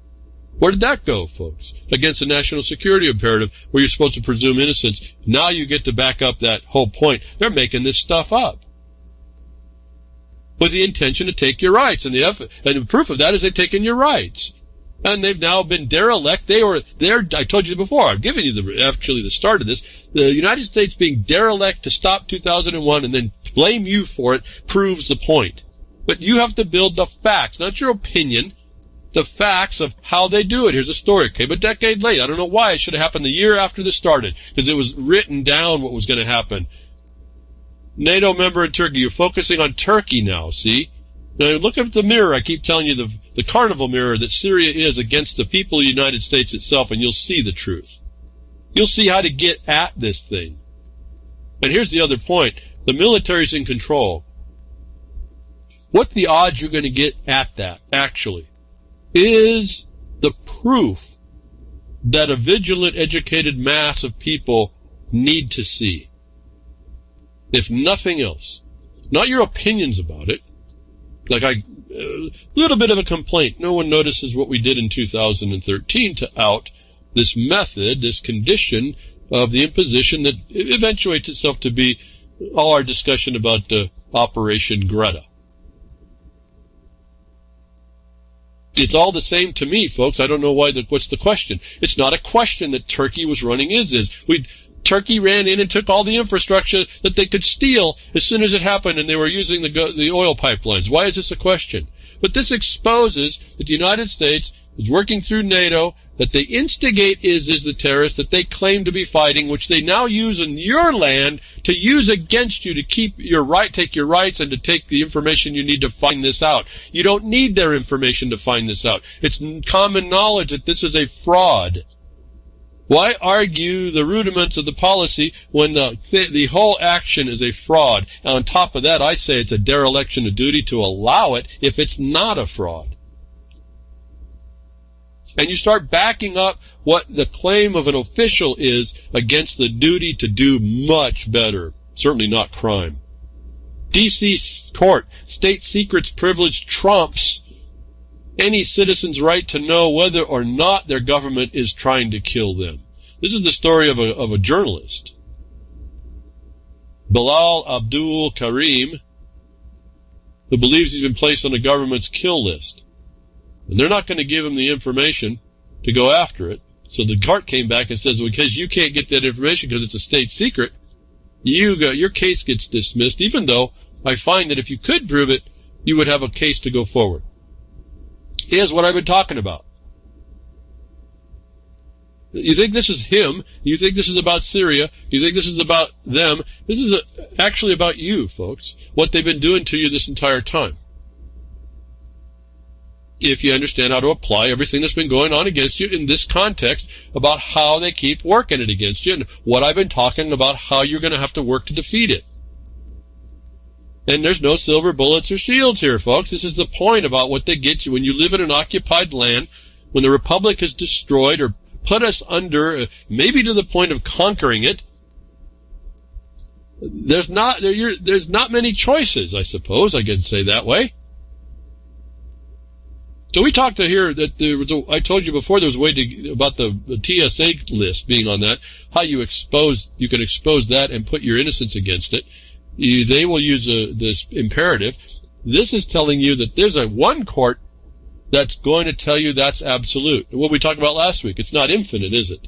Where did that go, folks? Against the national security imperative where you're supposed to presume innocence. Now you get to back up that whole point. They're making this stuff up with the intention to take your rights. And the proof of that is they've taken your rights. And they've now been derelict. I told you before, I've given you the start of this. The United States being derelict to stop 2001 and then blame you for it proves the point. But you have to build the facts, not your opinion, the facts of how they do it. Here's a story. Came a decade late. I don't know why. It should have happened the year after this started, because it was written down what was going to happen. NATO member in Turkey. You're focusing on Turkey now, see? Now look at the mirror. I keep telling you the carnival mirror that Syria is against the people of the United States itself, and you'll see the truth. You'll see how to get at this thing. And here's the other point. The military's in control. What's the odds you're going to get at that, actually, is the proof that a vigilant, educated mass of people need to see. If nothing else. Not your opinions about it. Like a little bit of a complaint. No one notices what we did in 2013 to out this method, this condition of the imposition that eventuates itself to be all our discussion about Operation Greta. It's all the same to me, folks. I don't know what's the question. It's not a question that Turkey was running ISIS. Turkey ran in and took all the infrastructure that they could steal as soon as it happened, and they were using the oil pipelines. Why is this a question? But this exposes that the United States is working through NATO, that they instigate ISIS, the terrorists, that they claim to be fighting, which they now use in your land to use against you to keep your right, take your rights, and to take the information you need to find this out. You don't need their information to find this out. It's common knowledge that this is a fraud. Why argue the rudiments of the policy when the whole action is a fraud? And on top of that, I say it's a dereliction of duty to allow it if it's not a fraud. And you start backing up what the claim of an official is against the duty to do much better. Certainly not crime. D.C. court, state secrets privilege trumps any citizen's right to know whether or not their government is trying to kill them. This is the story of a journalist. Bilal Abdul Karim, who believes he's been placed on the government's kill list. And they're not going to give him the information to go after it. So the court came back and says, well, because you can't get that information because it's a state secret, your case gets dismissed, even though I find that if you could prove it, you would have a case to go forward. Here's what I've been talking about. You think this is him? You think this is about Syria? You think this is about them? This is actually about you, folks. What they've been doing to you this entire time. If you understand how to apply everything that's been going on against you in this context about how they keep working it against you and what I've been talking about, how you're going to have to work to defeat it. And there's no silver bullets or shields here, folks. This is the point about what they get you when you live in an occupied land, when the Republic is destroyed or put us under, maybe to the point of conquering it. There's not many choices, I suppose I can say that way. So we talked here that there was I told you before there was a way to, about the TSA list being on that, how you can expose that and put your innocence against it. They will use this imperative. This is telling you that there's one court that's going to tell you that's absolute. What we talked about last week, it's not infinite, is it?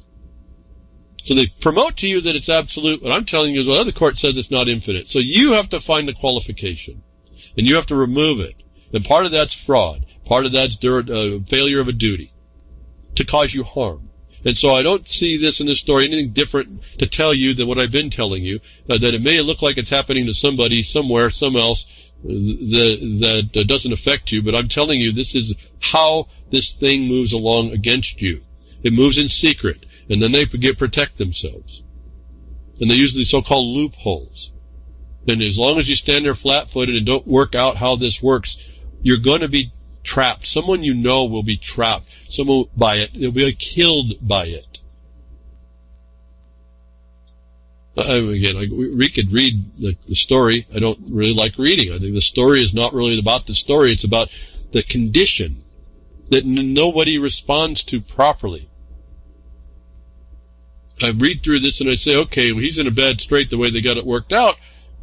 So they promote to you that it's absolute, but I'm telling you the other court says it's not infinite. So you have to find the qualification, and you have to remove it. And part of that's fraud. Part of that's failure of a duty to cause you harm. And so I don't see this in this story anything different to tell you than what I've been telling you, that it may look like it's happening to somebody somewhere, some else, that doesn't affect you, but I'm telling you this is how this thing moves along against you. It moves in secret, and then they protect themselves. And they use these so-called loopholes. And as long as you stand there flat-footed and don't work out how this works, you're going to be trapped. Someone you know will be trapped. Someone by it. They'll be killed by it. We could read the story. I don't really like reading. I think the story is not really about the story. It's about the condition that nobody responds to properly. I read through this and I say, okay, well, he's in a bad strait the way they got it worked out,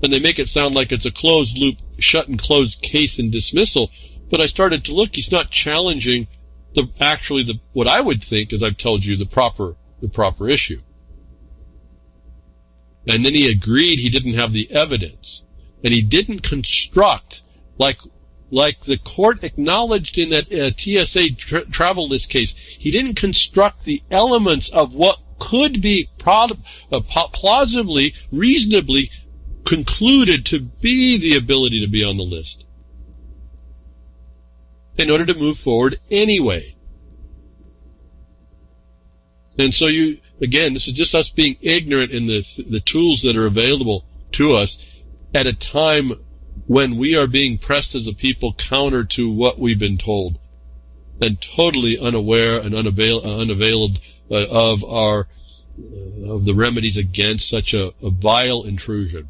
and they make it sound like it's a closed loop, shut and closed case and dismissal. But I started to look, he's not challenging what I would think, as I've told you, the proper issue. And then he agreed he didn't have the evidence. And he didn't construct, like the court acknowledged in that TSA travel list case, he didn't construct the elements of what could be plausibly, reasonably concluded to be the ability to be on the list in order to move forward anyway. And so again, this is just us being ignorant in the tools that are available to us at a time when we are being pressed as a people counter to what we've been told, and totally unaware and unavailed of the remedies against such a vile intrusion.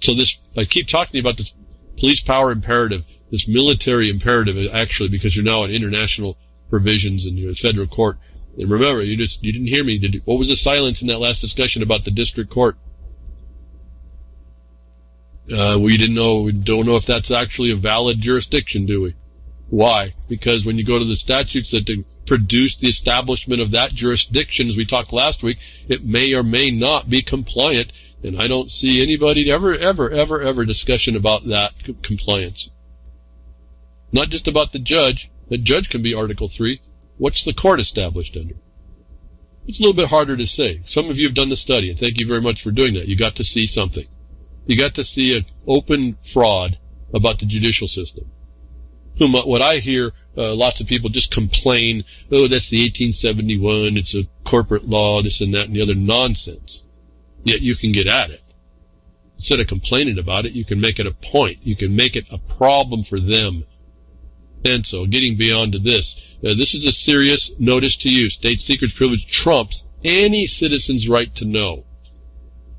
So I keep talking about this police power imperative, this military imperative, actually, because you're now in international provisions and you're in federal court. And remember, you didn't hear me. What was the silence in that last discussion about the district court? We don't know if that's actually a valid jurisdiction, do we? Why? Because when you go to the statutes that produce the establishment of that jurisdiction, as we talked last week, it may or may not be compliant. And I don't see anybody ever discussion about that compliance. Not just about the judge. The judge can be Article 3. What's the court established under? It's a little bit harder to say. Some of you have done the study, and thank you very much for doing that. You got to see something. You got to see an open fraud about the judicial system. What I hear, lots of people just complain, oh, that's the 1871, it's a corporate law, this and that and the other nonsense. Yet you can get at it. Instead of complaining about it, you can make it a point. You can make it a problem for them. And so, getting beyond to this, this is a serious notice to you. State secrets privilege trumps any citizen's right to know.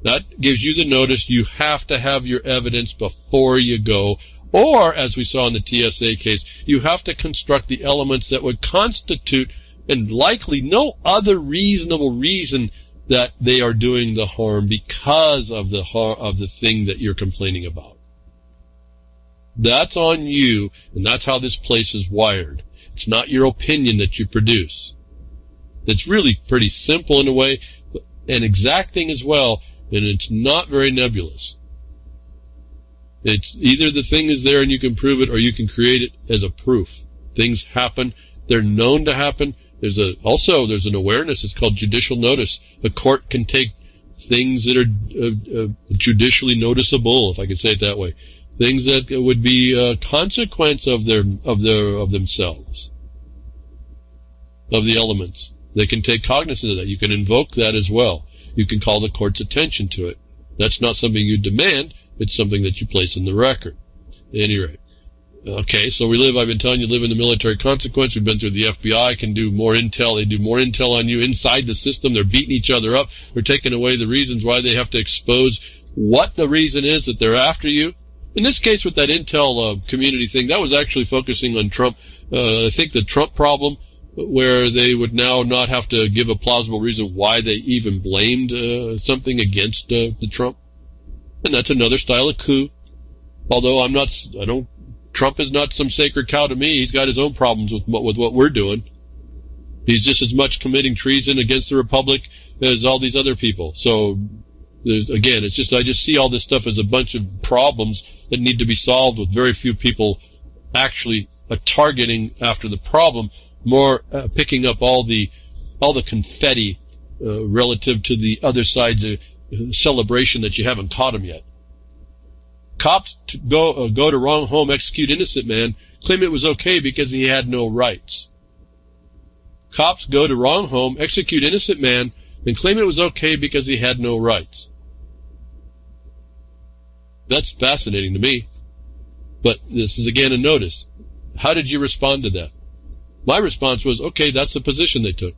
That gives you the notice. You have to have your evidence before you go. Or, as we saw in the TSA case, you have to construct the elements that would constitute, and likely no other reasonable reason, that they are doing the harm because of the thing that you're complaining about. That's on you, and that's how this place is wired. It's not your opinion that you produce. It's really pretty simple in a way, and exacting as well, and it's not very nebulous. It's either the thing is there and you can prove it, or you can create it as a proof. Things happen. They're known to happen. There's an awareness. It's called judicial notice. The court can take things that are judicially noticeable, if I could say it that way. Things that would be a consequence of themselves, of the elements. They can take cognizance of that. You can invoke that as well. You can call the court's attention to it. That's not something you demand. It's something that you place in the record. At any rate. Okay, so I've been telling you, live in the military consequence. We've been through the FBI, can do more intel. They do more intel on you inside the system. They're beating each other up. They're taking away the reasons why they have to expose what the reason is that they're after you. In this case, with that intel community thing, that was actually focusing on Trump. I think the Trump problem, where they would now not have to give a plausible reason why they even blamed something against the Trump. And that's another style of coup. Although Trump is not some sacred cow to me. He's got his own problems with what we're doing. He's just as much committing treason against the Republic as all these other people. So, again, I just see all this stuff as a bunch of problems that need to be solved with very few people actually targeting after the problem, more picking up all the confetti relative to the other side's celebration that you haven't caught them yet. Cops go to wrong home, execute innocent man, claim it was okay because he had no rights. Cops go to wrong home, execute innocent man, and claim it was okay because he had no rights. That's fascinating to me. But this is again a notice. How did you respond to that? My response was, okay, that's the position they took.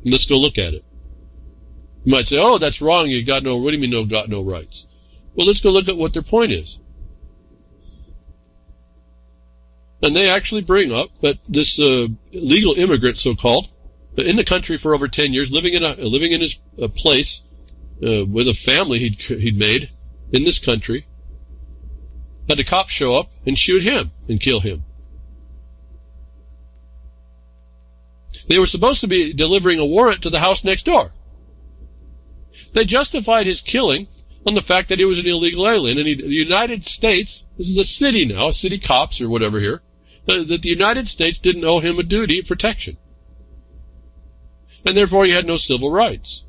Let's go look at it. You might say, oh, that's wrong. What do you mean got no rights? Well, let's go look at what their point is. And they actually bring up that this illegal immigrant, so-called, in the country for over 10 years, living in his place with a family he'd made in this country, had the cops show up and shoot him and kill him. They were supposed to be delivering a warrant to the house next door. They justified his killing on the fact that he was an illegal alien. And the United States, this is a city now, city cops or whatever here, that the United States didn't owe him a duty of protection. And therefore he had no civil rights.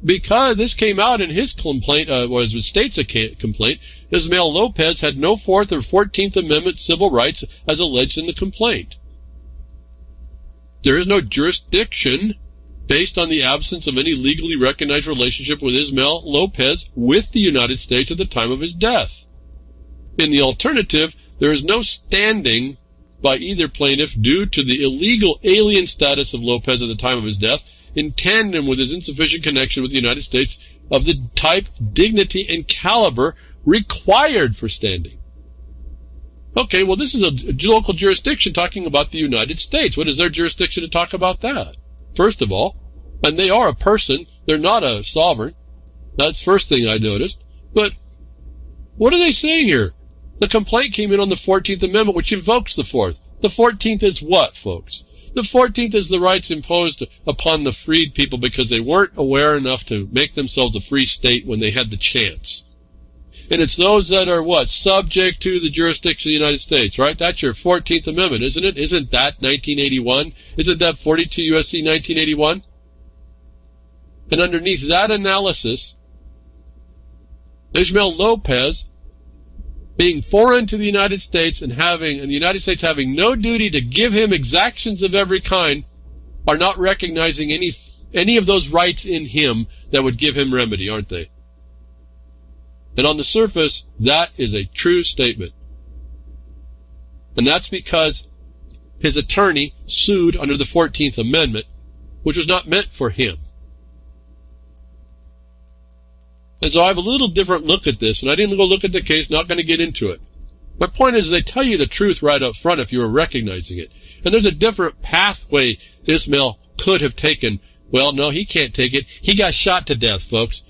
Because this came out in his complaint, was the state's complaint, Ismael Lopez had no 4th or 14th Amendment civil rights as alleged in the complaint. There is no jurisdiction based on the absence of any legally recognized relationship with Ismael Lopez with the United States at the time of his death. In the alternative, there is no standing by either plaintiff due to the illegal alien status of Lopez at the time of his death, in tandem with his insufficient connection with the United States of the type, dignity, and caliber required for standing. Okay, well, this is a local jurisdiction talking about the United States. What is their jurisdiction to talk about that? First of all, and they are a person, they're not a sovereign. That's the first thing I noticed. But what are they saying here? The complaint came in on the 14th Amendment, which invokes the 4th. The 14th is what, folks? The 14th is the rights imposed upon the freed people because they weren't aware enough to make themselves a free state when they had the chance. And it's those that are what? Subject to the jurisdiction of the United States, right? That's your 14th Amendment, isn't it? Isn't that 1981? Isn't that 42 U.S.C. 1981? And underneath that analysis, Ismael Lopez being foreign to the United States and the United States having no duty to give him exactions of every kind, are not recognizing any of those rights in him that would give him remedy, aren't they? And on the surface, that is a true statement. And that's because his attorney sued under the 14th Amendment, which was not meant for him. And so I have a little different look at this, and I didn't go look at the case, not going to get into it. My point is they tell you the truth right up front if you were recognizing it. And there's a different pathway Ismail could have taken. Well, no, he can't take it. He got shot to death, folks.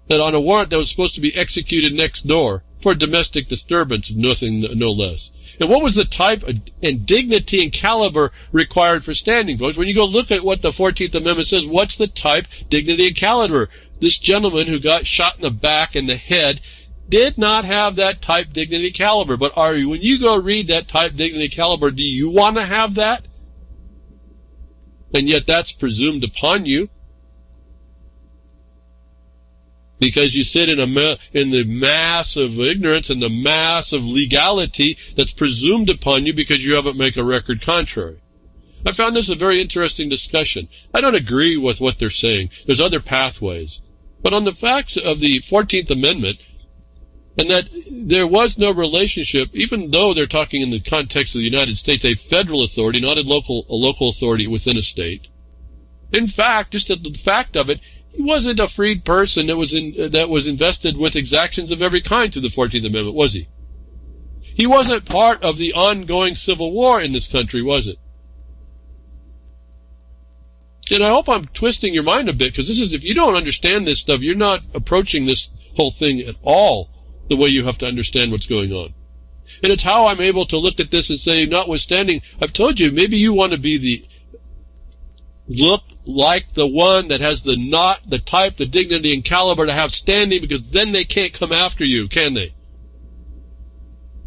That on a warrant that was supposed to be executed next door for domestic disturbance, nothing, no less. And what was the type and dignity and caliber required for standing, folks? When you go look at what the 14th Amendment says, what's the type, dignity, and caliber? This gentleman who got shot in the back and the head did not have that type, dignity, caliber. But when you go read that type, dignity, caliber, do you want to have that? And yet that's presumed upon you. Because you sit in the mass of ignorance and the mass of legality that's presumed upon you because you haven't made a record contrary. I found this a very interesting discussion. I don't agree with what they're saying. There's other pathways. But on the facts of the 14th Amendment, and that there was no relationship, even though they're talking in the context of the United States, a federal authority, not a local authority within a state. In fact, just the fact of it, he wasn't a freed person that was invested with exactions of every kind through the 14th Amendment, was he? He wasn't part of the ongoing civil war in this country, was it? And I hope I'm twisting your mind a bit, because if you don't understand this stuff, you're not approaching this whole thing at all the way you have to understand what's going on. And it's how I'm able to look at this and say, notwithstanding, I've told you, maybe you want to be look like the one that has the type, the dignity, and caliber to have standing, because then they can't come after you, can they?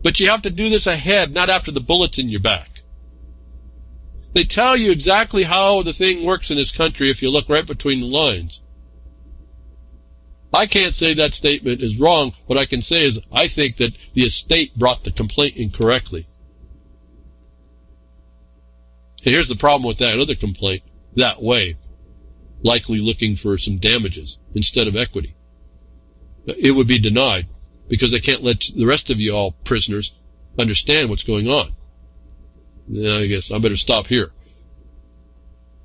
But you have to do this ahead, not after the bullet's in your back. They tell you exactly how the thing works in this country if you look right between the lines. I can't say that statement is wrong. What I can say is I think that the estate brought the complaint incorrectly. And here's the problem with that other complaint. That way, likely looking for some damages instead of equity. It would be denied because they can't let the rest of you all prisoners understand what's going on. I guess I better stop here.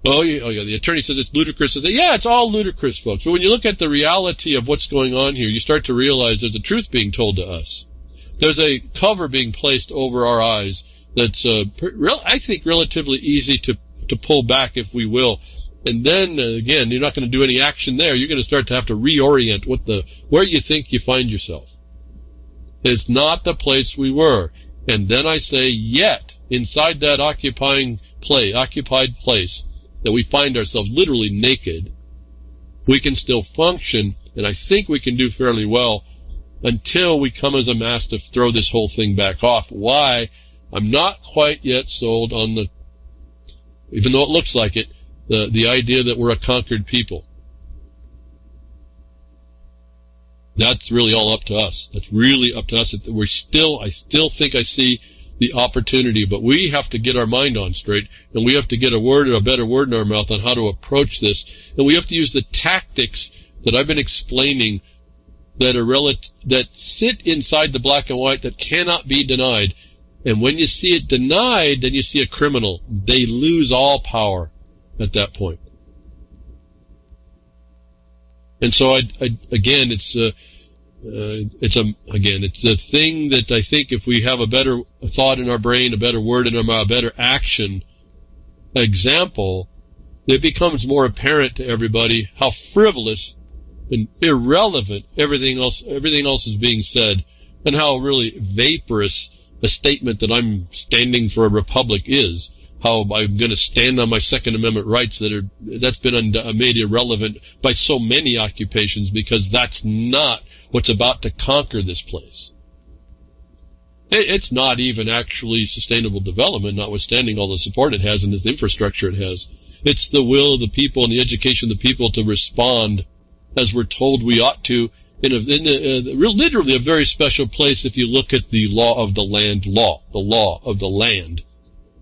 Oh yeah, the attorney says it's ludicrous. Yeah, it's all ludicrous, folks. But when you look at the reality of what's going on here, you start to realize there's a truth being told to us. There's a cover being placed over our eyes that's, I think, relatively easy to pull back, if we will. And then, again, you're not going to do any action there. You're going to start to have to reorient where you think you find yourself. It's not the place we were. And then I say, yet, inside that occupied place, that we find ourselves literally naked, we can still function, and I think we can do fairly well, until we come as a mass to throw this whole thing back off. Why? I'm not quite yet sold on even though it looks like it, the idea that we're a conquered people. That's really all up to us. That's really up to us. I still think I see the opportunity, but we have to get our mind on straight, and we have to get a better word in our mouth on how to approach this, and we have to use the tactics that I've been explaining that sit inside the black and white that cannot be denied. And when you see it denied, then you see a criminal. They lose all power at that point. And so it's a thing that I think if we have a better thought in our brain, a better word in our mouth, a better action example, it becomes more apparent to everybody how frivolous and irrelevant everything else is being said, and how really vaporous the statement that I'm standing for a republic is. How I'm going to stand on my Second Amendment rights that's been made irrelevant by so many occupations, because that's not what's about to conquer this place. It's not even actually sustainable development, notwithstanding all the support it has and this infrastructure it has. It's the will of the people and the education of the people to respond as we're told we ought to, literally a very special place if you look at the law of the land,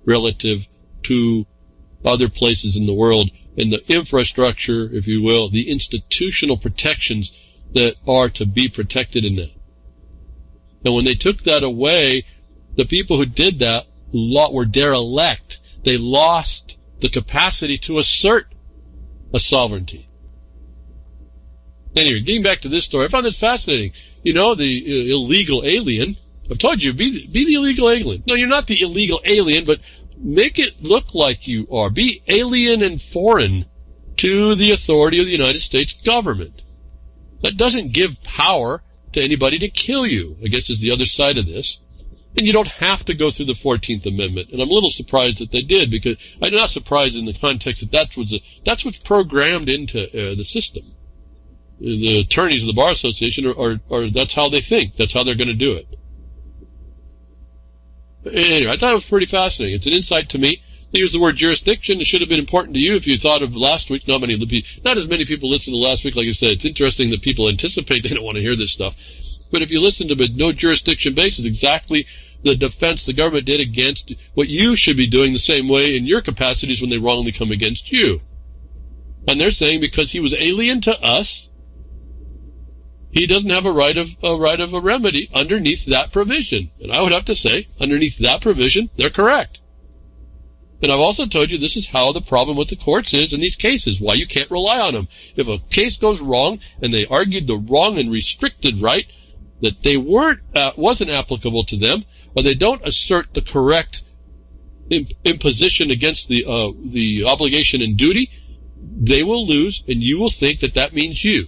relative to other places in the world, and the infrastructure, if you will, the institutional protections that are to be protected in that. And when they took that away, the people who did that were derelict. They lost the capacity to assert a sovereignty. Anyway, getting back to this story, I found this fascinating. You know, the illegal alien. I've told you, be the illegal alien. No, you're not the illegal alien, but make it look like you are. Be alien and foreign to the authority of the United States government. That doesn't give power to anybody to kill you, I guess is the other side of this. And you don't have to go through the 14th Amendment. And I'm a little surprised that they did, because I'm not surprised in the context that that's what's programmed into the system. The attorneys of the Bar Association are that's how they think. That's how they're going to do it. Anyway, I thought it was pretty fascinating. It's an insight to me. They use the word jurisdiction. It should have been important to you if you thought of last week. Not as many people listened to last week. Like I said, it's interesting that people anticipate they don't want to hear this stuff. But if you listen to the no jurisdiction basis, exactly the defense the government did against what you should be doing the same way in your capacities when they wrongly come against you. And they're saying because he was alien to us, he doesn't have a right of a remedy underneath that provision. And I would have to say, underneath that provision, they're correct. And I've also told you this is how the problem with the courts is in these cases, why you can't rely on them. If a case goes wrong and they argued the wrong and restricted right that they wasn't applicable to them, or they don't assert the correct imposition against the obligation and duty, they will lose, and you will think that means you.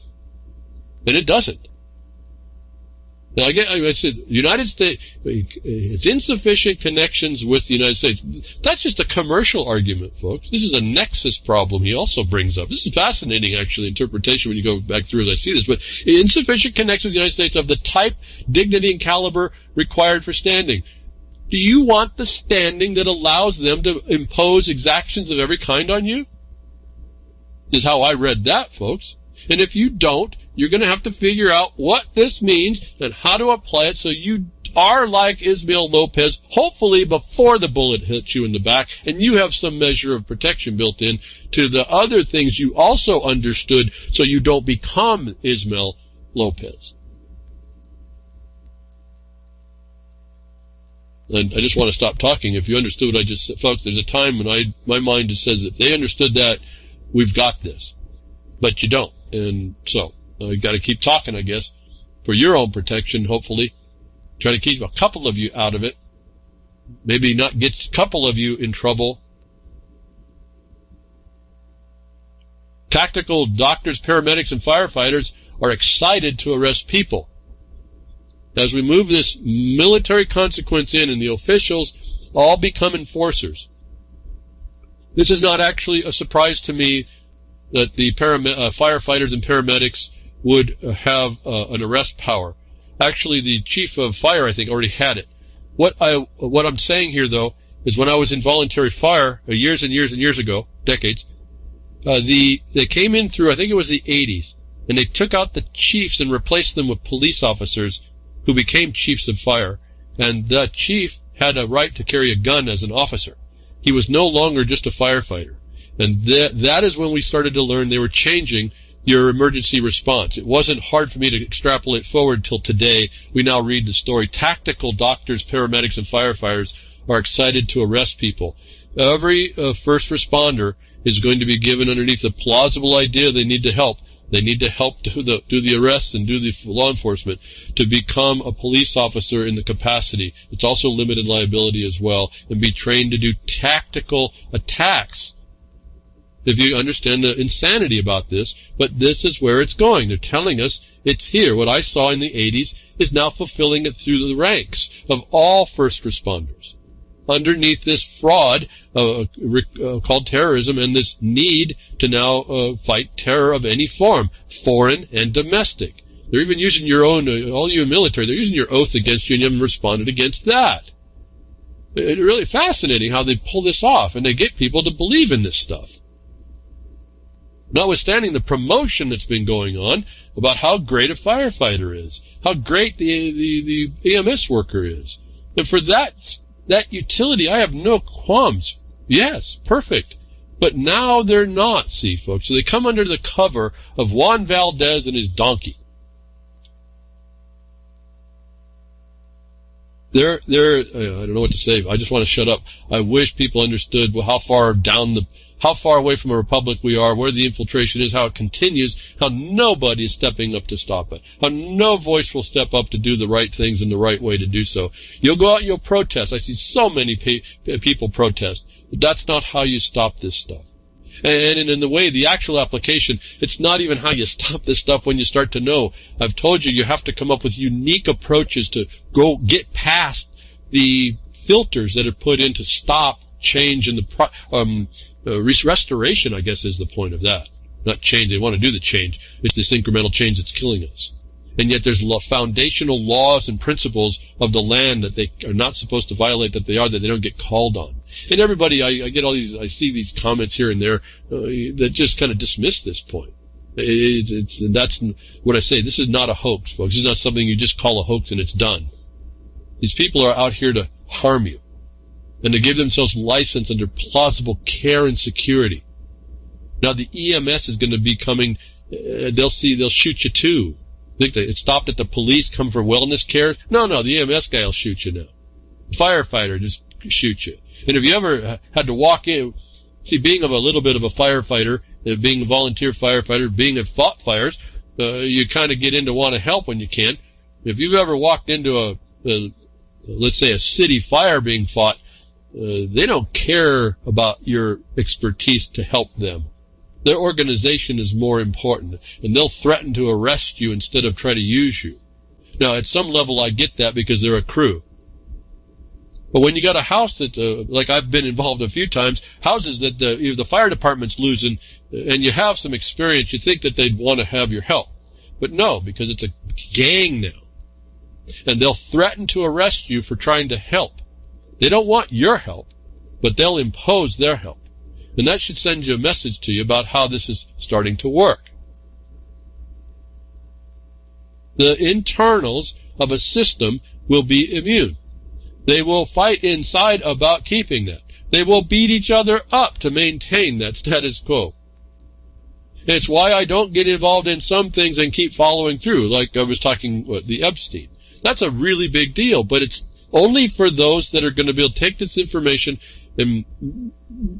And it doesn't. Now, I said, United States, it's insufficient connections with the United States. That's just a commercial argument, folks. This is a nexus problem he also brings up. This is fascinating, actually, interpretation when you go back through as I see this. But insufficient connections with the United States of the type, dignity, and caliber required for standing. Do you want the standing that allows them to impose exactions of every kind on you? This is how I read that, folks. And if you don't, you're going to have to figure out what this means and how to apply it so you are like Ismael Lopez, hopefully before the bullet hits you in the back, and you have some measure of protection built in to the other things you also understood so you don't become Ismael Lopez. And I just want to stop talking. If you understood what I just said, folks, there's a time when my mind just says that they understood that, we've got this. But you don't. And so, you got to keep talking, I guess, for your own protection, hopefully. Try to keep a couple of you out of it. Maybe not get a couple of you in trouble. Tactical doctors, paramedics, and firefighters are excited to arrest people. As we move this military consequence in and the officials all become enforcers. This is not actually a surprise to me that the firefighters and paramedics would have an arrest power. Actually, the chief of fire, I think, already had it. What I'm saying here, though, is when I was in voluntary fire years and years and years ago, decades, they came in through, I think it was the 80s, and they took out the chiefs and replaced them with police officers who became chiefs of fire. And the chief had a right to carry a gun as an officer. He was no longer just a firefighter. And that is when we started to learn they were changing your emergency response. It wasn't hard for me to extrapolate forward till today. We now read the story. Tactical doctors, paramedics, and firefighters are excited to arrest people. Every first responder is going to be given underneath a plausible idea they need to help. They need to help do the arrests and do the law enforcement to become a police officer in the capacity. It's also limited liability as well, and be trained to do tactical attacks. If you understand the insanity about this, but this is where it's going. They're telling us it's here. What I saw in the 80s is now fulfilling it through the ranks of all first responders. Underneath this fraud called terrorism and this need to now fight terror of any form, foreign and domestic. They're even using your own, all you military, they're using your oath against you and you haven't responded against that. It's really fascinating how they pull this off and they get people to believe in this stuff. Notwithstanding the promotion that's been going on about how great a firefighter is, how great the EMS worker is. And for that utility, I have no qualms. Yes, perfect. But now they're not, see, folks. So they come under the cover of Juan Valdez and his donkey. I don't know what to say. I just want to shut up. I wish people understood how far down how far away from a republic we are, where the infiltration is, how it continues, how nobody is stepping up to stop it, how no voice will step up to do the right things in the right way to do so. You'll go out and you'll protest. I see so many people protest. But that's not how you stop this stuff. And in the way, the actual application, it's not even how you stop this stuff when you start to know. I've told you, you have to come up with unique approaches to go get past the filters that are put in to stop change in the restoration, I guess, is the point of that. Not change. They want to do the change. It's this incremental change that's killing us. And yet there's foundational laws and principles of the land that they are not supposed to violate, that they don't get called on. And everybody, I get all these, I see these comments here and there that just kind of dismiss this point. That's what I say. This is not a hoax, folks. This is not something you just call a hoax and it's done. These people are out here to harm you and to give themselves license under plausible care and security. Now the EMS is going to be coming. They'll shoot you too. Think that it stopped at the police come for wellness care? No, the EMS guy will shoot you now. The firefighter just shoot you. And if you ever had to walk in, see, being of a little bit of a firefighter, being a volunteer firefighter, being at fought fires, you kind of get into want to help when you can. If you've ever walked into let's say a city fire being fought, they don't care about your expertise to help them. Their organization is more important, and they'll threaten to arrest you instead of try to use you. Now, at some level, I get that because they're a crew. But when you got a house that, like I've been involved a few times, houses that the fire department's losing, and you have some experience, you think that they'd want to have your help. But no, because it's a gang now. And they'll threaten to arrest you for trying to help. They don't want your help, but they'll impose their help. And that should send you a message to you about how this is starting to work. The internals of a system will be immune. They will fight inside about keeping that. They will beat each other up to maintain that status quo. It's why I don't get involved in some things and keep following through, like I was talking with the Epstein. That's a really big deal, but it's only for those that are going to be able to take this information and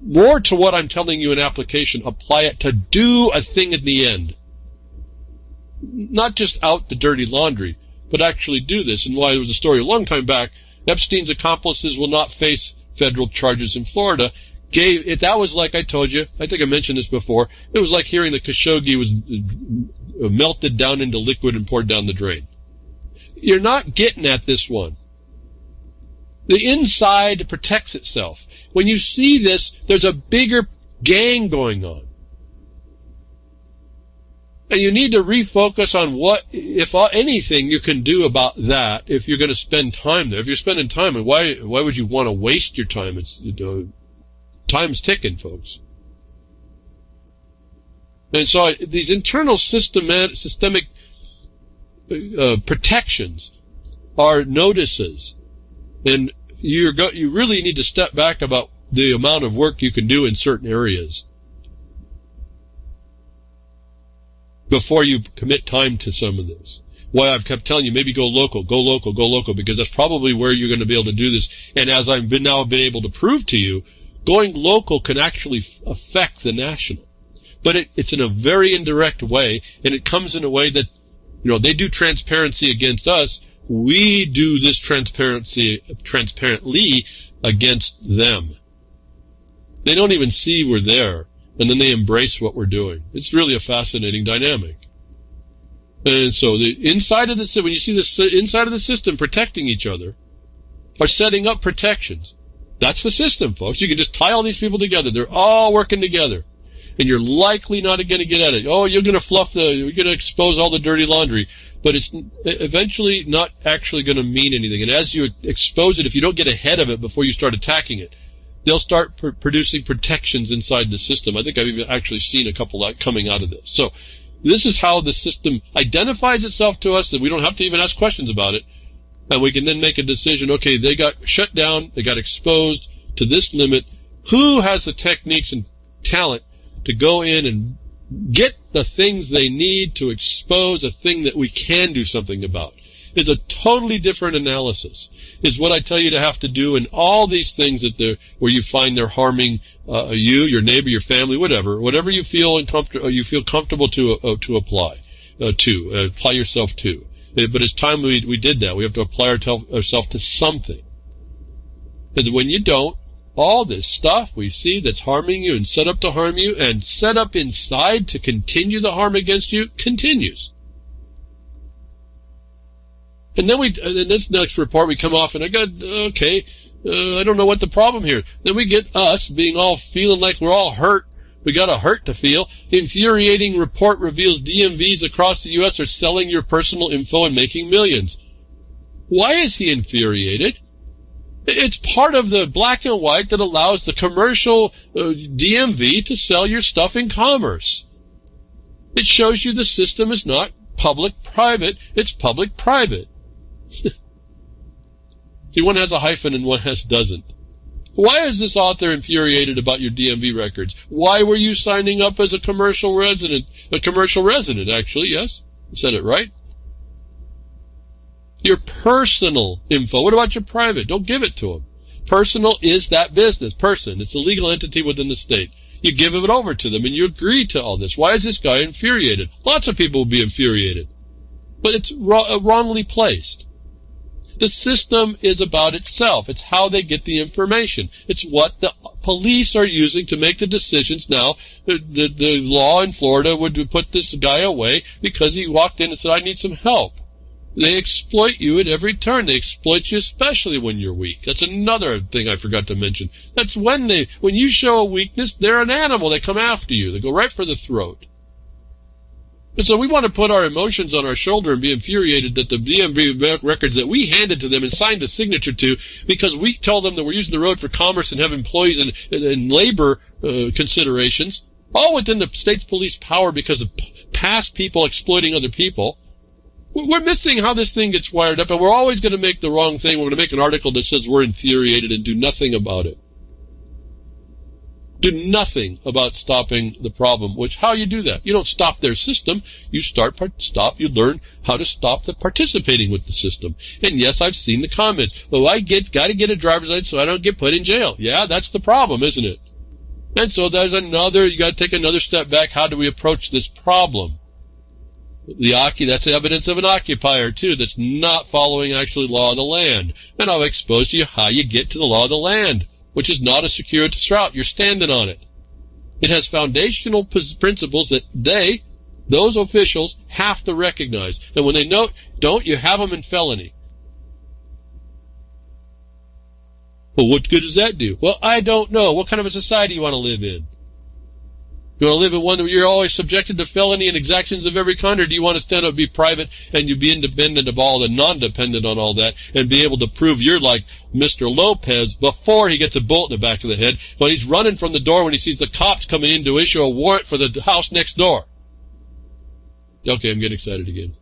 more to what I'm telling you in application, apply it to do a thing in the end. Not just out the dirty laundry, but actually do this. And why there was a story a long time back, Epstein's accomplices will not face federal charges in Florida. That was like I told you, I think I mentioned this before, it was like hearing the Khashoggi was melted down into liquid and poured down the drain. You're not getting at this one. The inside protects itself. When you see this, there's a bigger gang going on. And you need to refocus on what, if anything, you can do about that if you're going to spend time there. If you're spending time, and why would you want to waste your time? Time's ticking, folks. And so these internal systemic protections are notices. And you really need to step back about the amount of work you can do in certain areas before you commit time to some of this. Why I've kept telling you, maybe go local, because that's probably where you're going to be able to do this. And as I've been able to prove to you, going local can actually affect the national. But it's in a very indirect way, and it comes in a way that, they do transparency against us. We do this transparently against them. They don't even see we're there, and then they embrace what we're doing. It's really a fascinating dynamic. And so the inside of the system, when you see the inside of the system protecting each other, are setting up protections. That's the system, folks. You can just tie all these people together. They're all working together. And you're likely not going to get at it. Oh, you're going to you're going to expose all the dirty laundry. But it's eventually not actually going to mean anything. And as you expose it, if you don't get ahead of it before you start attacking it, they'll start producing protections inside the system. I think I've even actually seen a couple coming out of this. So this is how the system identifies itself to us, that we don't have to even ask questions about it. And we can then make a decision, okay, they got shut down, they got exposed to this limit. Who has the techniques and talent to go in and get the things they need to expose a thing that we can do something about? It's a totally different analysis. is what I tell you to have to do, and all these things where you find they're harming you, your neighbor, your family, whatever you feel comfortable to apply yourself to. But it's time we did that. We have to apply ourselves to something. Because when you don't, all this stuff we see that's harming you and set up to harm you and set up inside to continue the harm against you continues. And then in this next report we come off and I don't know what the problem here. Then we get us being all feeling like we're all hurt. We got a hurt to feel. Infuriating report reveals DMVs across the U.S. are selling your personal info and making millions. Why is he infuriated? It's part of the black and white that allows the commercial DMV to sell your stuff in commerce. It shows you the system is not public-private, it's public-private. See, one has a hyphen and one doesn't. Why is this author infuriated about your DMV records? Why were you signing up as a commercial resident? A commercial resident, actually, yes. I said it right. Your personal info. What about your private? Don't give it to them. Personal is that business. Person. It's a legal entity within the state. You give it over to them and you agree to all this. Why is this guy infuriated? Lots of people will be infuriated. But it's wrongly placed. The system is about itself. It's how they get the information. It's what the police are using to make the decisions now. The law in Florida would put this guy away because he walked in and said, I need some help. They exploit you at every turn. They exploit you especially when you're weak. That's another thing I forgot to mention. That's when you show a weakness, they're an animal. They come after you. They go right for the throat. And so we want to put our emotions on our shoulder and be infuriated that the DMV records that we handed to them and signed a signature to because we told them that we're using the road for commerce and have employees and labor considerations, all within the state's police power because of past people exploiting other people. We're missing how this thing gets wired up, and we're always going to make the wrong thing. We're going to make an article that says we're infuriated and do nothing about it. Do nothing about stopping the problem. How you do that? You don't stop their system. You you learn how to stop the participating with the system. And yes, I've seen the comments. Well, got to get a driver's license so I don't get put in jail. Yeah, that's the problem, isn't it? And so you got to take another step back. How do we approach this problem? That's evidence of an occupier, too, that's not following actually law of the land. And I've exposed to you how you get to the law of the land, which is not a circuitous route. You're standing on it. It has foundational principles that those officials, have to recognize. And when they don't, you have them in felony. Well, what good does that do? Well, I don't know. What kind of a society you want to live in? You want to live in one where you're always subjected to felony and exactions of every kind, or do you want to stand up, be private, and you be independent of all and non-dependent on all that, and be able to prove you're like Mr. Lopez before he gets a bullet in the back of the head, when he's running from the door when he sees the cops coming in to issue a warrant for the house next door? Okay, I'm getting excited again.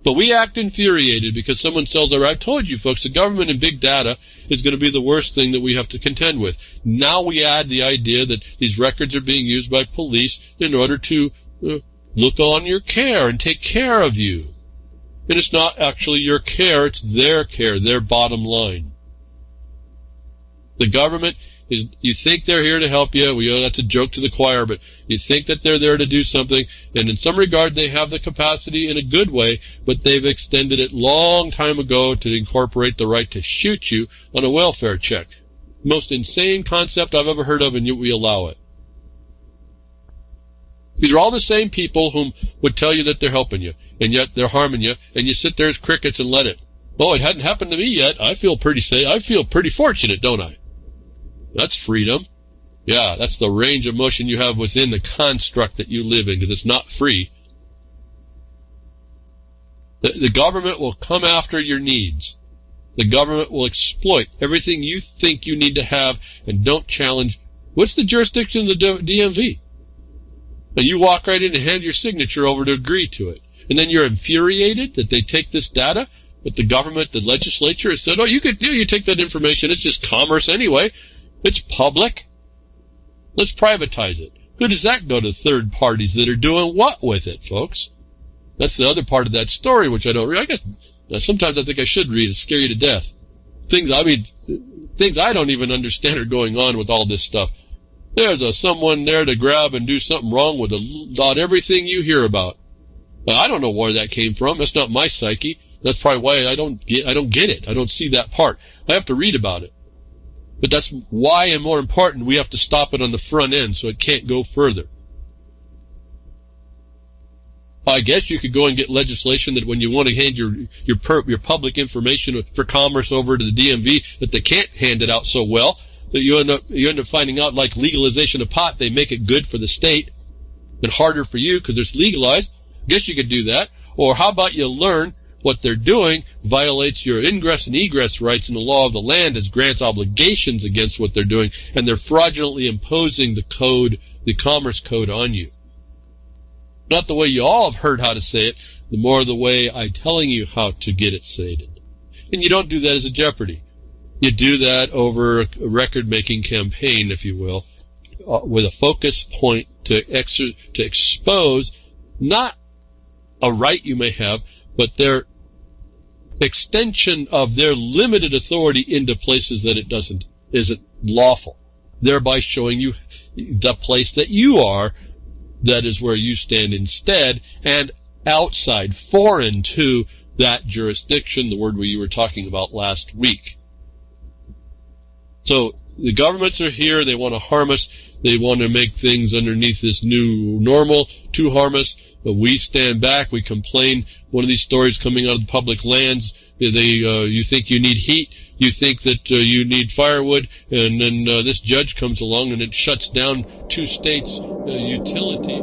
But we act infuriated because someone sells our... I've told you, folks, the government and big data is going to be the worst thing that we have to contend with. Now we add the idea that these records are being used by police in order to look on your care and take care of you. And it's not actually your care, it's their care, their bottom line. The government... You think they're here to help you. That's a joke to the choir, but you think that they're there to do something, and in some regard they have the capacity in a good way, but they've extended it long time ago to incorporate the right to shoot you on a welfare check. Most insane concept I've ever heard of, and yet we allow it. These are all the same people whom would tell you that they're helping you, and yet they're harming you, and you sit there as crickets and let it. Oh, it hadn't happened to me yet. I feel pretty safe. I feel pretty fortunate, don't I? That's freedom. Yeah, that's the range of motion you have within the construct that you live in, because it's not free. The government will come after your needs. The government will exploit everything you think you need to have and don't challenge. What's the jurisdiction of the DMV? And you walk right in and hand your signature over to agree to it. And then you're infuriated that they take this data, but the government, the legislature has said, oh, you take that information. It's just commerce anyway. It's public. Let's privatize it. Who does that go to? Third parties that are doing what with it, folks? That's the other part of that story, which I don't read. Sometimes I think I should read it. Scare you to death. things I don't even understand are going on with all this stuff. There's someone there to grab and do something wrong with about everything you hear about. I don't know where that came from. That's not my psyche. That's probably why I don't get it. I don't see that part. I have to read about it. But that's why, and more important, we have to stop it on the front end so it can't go further. I guess you could go and get legislation that when you want to hand your public information for commerce over to the DMV, that they can't hand it out so well that you end up finding out, like legalization of pot, they make it good for the state and harder for you because it's legalized. I guess you could do that. Or how about you learn what they're doing violates your ingress and egress rights in the law of the land as grants obligations against what they're doing, and they're fraudulently imposing the commerce code on you. Not the way you all have heard how to say it, the more the way I'm telling you how to get it stated. And you don't do that as a jeopardy. You do that over a record-making campaign, if you will, with a focus point to expose not a right you may have, but their extension of their limited authority into places that it isn't lawful, thereby showing you the place that you are, that is where you stand instead, and outside, foreign to that jurisdiction, the word you were talking about last week. So the governments are here, they want to harm us, they want to make things underneath this new normal to harm us, but we stand back, we complain. One of these stories coming out of the public lands, you think you need heat, you think that you need firewood, and then this judge comes along and it shuts down 2 states' utility.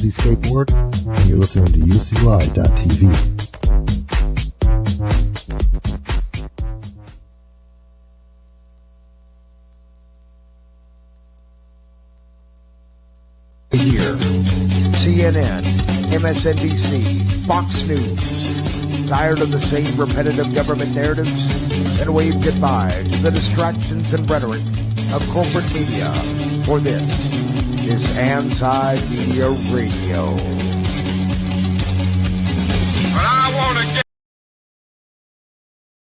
Aussie Skateboard, and you're listening to UCY.tv. Here, CNN, MSNBC, Fox News. Tired of the same repetitive government narratives? Then wave goodbye to the distractions and rhetoric of corporate media. For this is Anti Media Radio. But I want to get